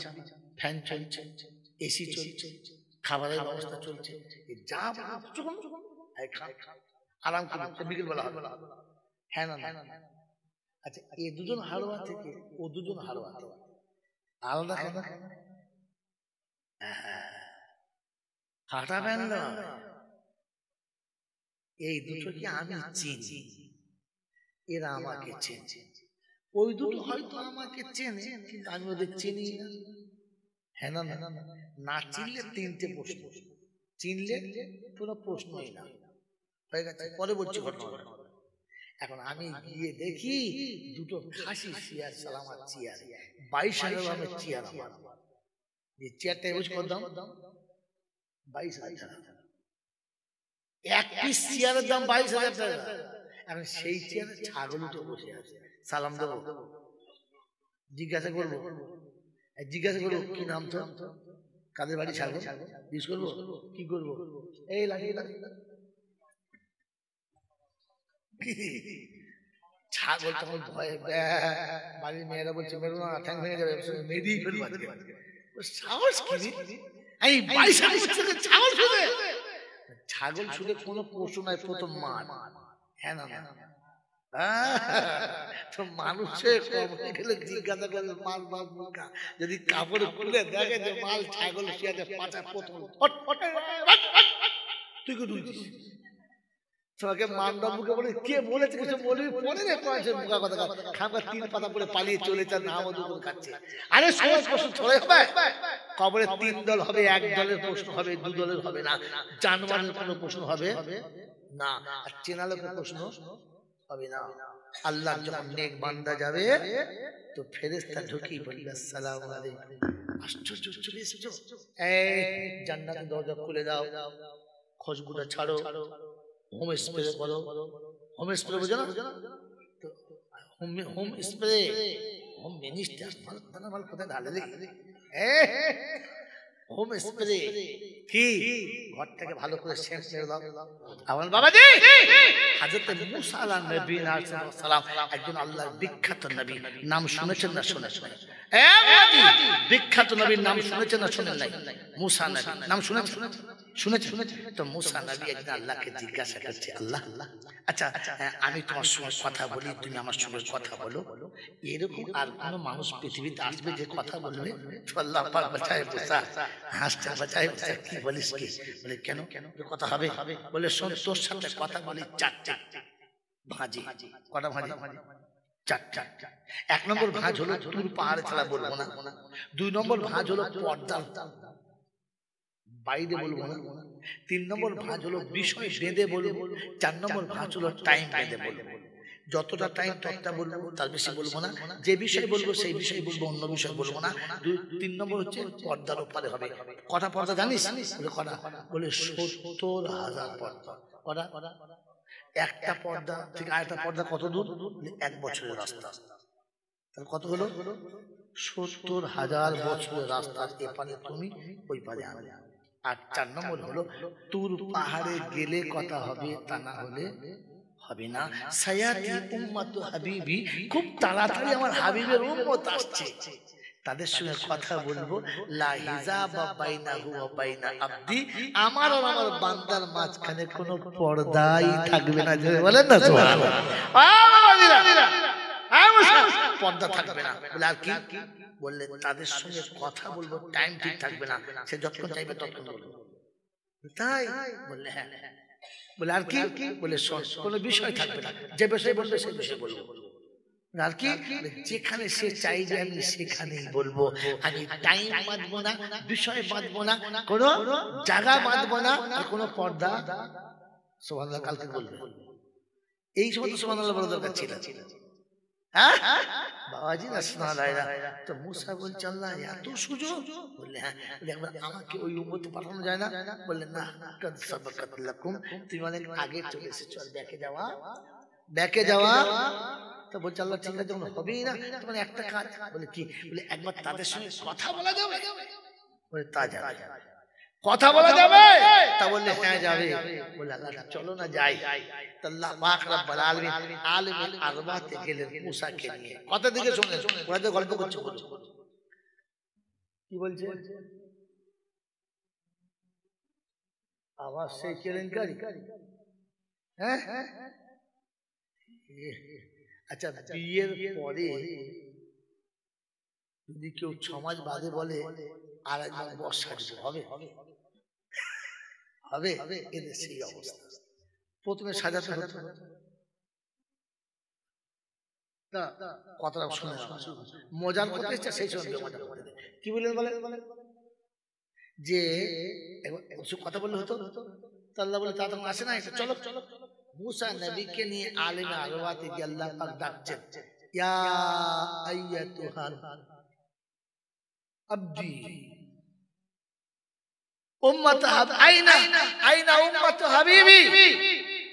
ফ্যান চলছে, এসি চলছে, খাবারের ব্যবস্থা চলছে, যা আরাম করে বিকেল বেলা হবে। হ্যাঁ না আচ্ছা, এই দুজন হাড়োয়া থেকে ও দুজন হাড়োয়া আলাদা আলাদা ফাটা প্যান্ট, এই দুটো কি আমি চিনি, এরা আমাকে চেনে। ওই দুটো হয়তো আমাকে চেনে কিন্তু আমি ওদের চিনি না। হ্যাঁ না না চিনলে 3টে প্রশ্ন, চিনলে কোনো প্রশ্নই না, হয়ে গেছে। পরে বলছি ঘটনা। এখন আমি গিয়ে দেখি দুটো খাসি চেয়ার, সালামার চেয়ার, 22,000 দামের চেয়ার। আমার যে চেয়ারটা ইউজ করতাম 22,000 টাকা, এক পিস চেয়ারের দাম 22,000 টাকা। এখন সেই চেয়ারে ছাগল উঠে বসে আছে, সালাম দেবো, জিজ্ঞাসা করবো কি নাম তো, কাদের বাড়ি ছাগল, জিজ্ঞেস করবো কি করবো, এই লাগে ছাগল তখন ভয়ে, বাড়ির মেয়েরা বলছে মেরো না, ঠ্যাং ভেঙে যাবে, মেরেই ফেলবো আজকে। সাহস কি, এই 22,000 ছাগল শুধু, ছাগল শুধু কোনো পশু নয়, প্রথম মাছ। হ্যাঁ না তো মানুষের গেলে জিজ্ঞাসা করে মাল মাল মুখা, যদি কাপড় খুলে দেখে যে মাল ছাগল শুয়ে পাটা প্রথম তুই কি দুলছিস, তোমাকে মানডা মুখে বলে কে বলেছে কিছু বলবি পরে রে, মুখা কথা খাবার 3 পাতা পরে পালিয়ে চলে যান, নাম দুটো খাচ্ছে। আরে সহজ প্রশ্ন ছড়ে হবে, কবরে 3 দল হবে, 1 দলের প্রশ্ন হবে, 2 দলের হবে না, জানোয়ারের কোনো প্রশ্ন হবে না, আর চেনা লোকের প্রশ্ন হবে না। আল্লাহ যখন নেক বান্দা যাবে তো ফেরেশতা ঢুকি বলবে আসসালামু আলাইকুম, আশ্চর্য চলে এসেছো, এই জান্নাতের দরজা খুলে দাও, খুশবুটা ছাড়ো, হোম স্প্রে করো। হোম স্প্রে বুঝো না তো, হোম স্প্রে, হোম মিনিস্টার মাল কোথায় ঢালে রে, হোম স্প্রে কি ঘরটাকে ভালো করে সেন্ট মেরে দাও। আমার বাবাজি হযরত মুসা আলাইহিস সালাম একজন আল্লাহর বিখ্যাত নবী, নাম শুনেছেন না শুনেছেন? বিখ্যাত নবীর নাম শুনেছেন না শুনেন নাই? মুসা নবী নাম শুনেছেন? শুনেছে? তো মুসা নবী একদিন আল্লাহকে জিজ্ঞাসা করছে, আল্লাহ আচ্ছা আমি তোমার সঙ্গে কথা বলি, তুমি আমার সঙ্গে কথা বলো, এরকম আর কোন মানুষ পৃথিবীতে আসবে যে কথা বলবে? তো আল্লাহ পাক বাঁচায় মুসা হাসতে, বাঁচায় মুসা, কি বলিস কি? বলে কেন কথা হবে? বলে শোন, তোর সাথে কথা বলি চারটা ভাঁজি। কটা ভাঁজি? চারটা। এক নম্বর ভাঁজ হলো তুর পাহাড়ে ছাড়া বলবো না। দুই নম্বর ভাঁজ হলো পর্দার বাইরে বলবো না। তিন নম্বর ভাঁজ হলো বিষয় বেঁধে বলবো। চার নম্বর ভাঁজ হলো টাইম বেঁধে বলবো। যতটা টাইম ততটা বলবো, তার বেশি বলবো না। যে বিষয় বলবো সেই বিষয় বলবো, অন্য বিষয় বলবো না। তিন নম্বর হচ্ছে পর্দার উপরে হবে। কটা পর্দা জানিস? বলে কটা? বলে ৭০,০০০ পর্দা। কটা? একটা পর্দা থেকে আরেকটা পর্দা কত দূর? ১ বছরের রাস্তা। তাহলে কত হলো? ৭০,০০০ বছরের রাস্তার এপারে তুমি, ওই পারে আমি। আর ৪ নম্বর হলো তুর পাহাড়ে গেলে কথা হবে, তা না হলে হবে না। সায়াতি উম্মাতু হাবিবি, খুব তাড়াতাড়ি আমার হাবিবের উম্মত আসছে, তাদের সঙ্গে কথা বলবো। লা হিজাবা বাইনাহু ওয়া বাইনা আবদি, আমার আর আমার বান্দার মাঝখানে কোনো পর্দাই থাকবে না। যে বলেন না সুবহানাল্লাহ, পর্দা থাকবে না। বলে আর কি? বললে তাদের সঙ্গে কথা বলবো, টাইম ঠিক থাকবে না, সে যতক্ষণ চাইবে ততক্ষণ বলবো। তাই? বললে হ্যাঁ। বলে আর কি? বলে শোন, কোনো বিষয় থাকবে না, যে বিষয় বলবে সেই বিষয় বলবো। আর কি? যেখানে সে চাইবে আমি সেখানেই বলবো। আমি টাইম বাঁধবো না, বিষয় বাঁধবো না, কোনো জায়গা বাঁধবো না, আর কোনো পর্দা। সুবহানাল্লাহ কালকে বলবে। এই সময় তো সুবহানাল্লাহ বলার দরকার ছিল। হ্যাঁ বাবাজি রাসূলুল্লাহ। তো মুসা বলছে আল্লাহ এত সুযোগ? বললে হ্যাঁ। একবার আমাকে ওই উম্মতে পাঠানো যায় না? বললেন না, কাদ সাবাকাত লাকুম, তুমি অনেক আগে চলে এসেছো, আর ব্যাকে যাওয়া। তো বলছে আল্লাহ ঠিক আছে, যখন হবেই না তোমার একটা কাজ। বলে কি? বলে একবার তাদের সঙ্গে কথা বলা যাবে? বলে তা যাবে। কথা বলা যাবে? তা বললে হ্যাঁ যাবে। বলে আল্লাহ চলো না যাই। আল্লাহ পাক রব্বুল আলামিন আলিমুল আরওয়াতে গেলেন মুসাকে নিয়ে। কথা দিকে শুনেন, ওরা তো গল্প করছে। কি বলছে? আবার সেই কেলেঙ্কারি। হ্যাঁ আচ্ছা, বিয়ের পরে যদি কেউ ৬ মাস বাদে বলে আর একবার বর্ষা হবে? হবে? এদের সেই অবস্থা। প্রথমে সাজাতে হতো। কথাটা শুনে মজার কথা এসছে, সেই সঙ্গে মজা করে কি বললেন বলে যে কথা বললে হতো। আল্লাহ বলে তা তখন আসে না, চলো মুসা নবীকে নিয়ে আলিমে আরওয়াতে গিয়ে আল্লাহ পাক ডাকছেন, ইয়া আইয়াতুহাল আবদি উম্মাত আইনা উম্মাত হাবিবি,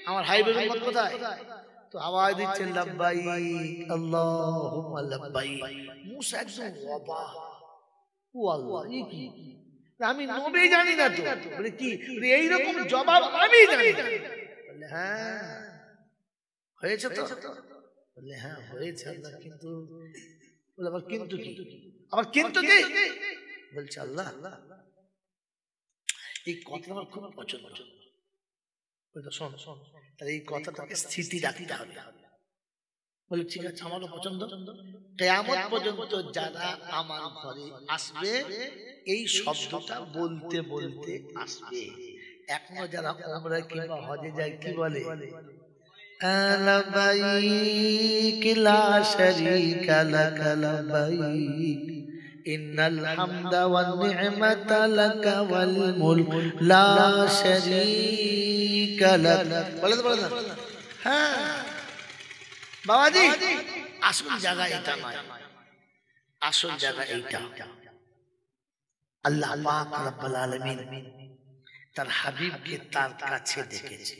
আমার হাবিবের উম্মত কোথায়? তো আওয়াজ দিচ্ছেন লাব্বাইক আল্লাহুম্মা লাব্বাইক। মুসা একদম অবাক, ও আল্লাহ এই কি? আমি নবী জানি না তো। বলে কি? এই রকম জবাব আমি জানি না। বলে হ্যাঁ হয়েছে তো? বলে হ্যাঁ হয়েছে আল্লাহ, কিন্তু। বলে আবার কিন্তু কি? আবার কিন্তু কি? বলছে আল্লাহ এই কথা আমার খুব পছন্দ। শোন, তাহলে এই কথাটাকে স্থিতি রাখতে হবে। বলে ঠিক আছে, আমারও পছন্দ। কিয়ামত পর্যন্ত যারা আমার ঘরে আসবে এই শব্দটা বলতে বলতে আসবে। এখনো যারা উমরা কিংবা হজে যায় কি বলে? লাব্বাইক লা শারীকা লাক লাব্বাইক ইন্নাল হামদা ওয়ান নি'মাতা লাক ওয়াল মুলক লা শারীকা লাক। বলে হ্যাঁ বাবাজি, আসল জায়গা এটা নয়, আসল জায়গা এইটা। আল্লাহ পাক রব্বুল আলামিন তার হাবিবকে তার কাছে ডেকেছে।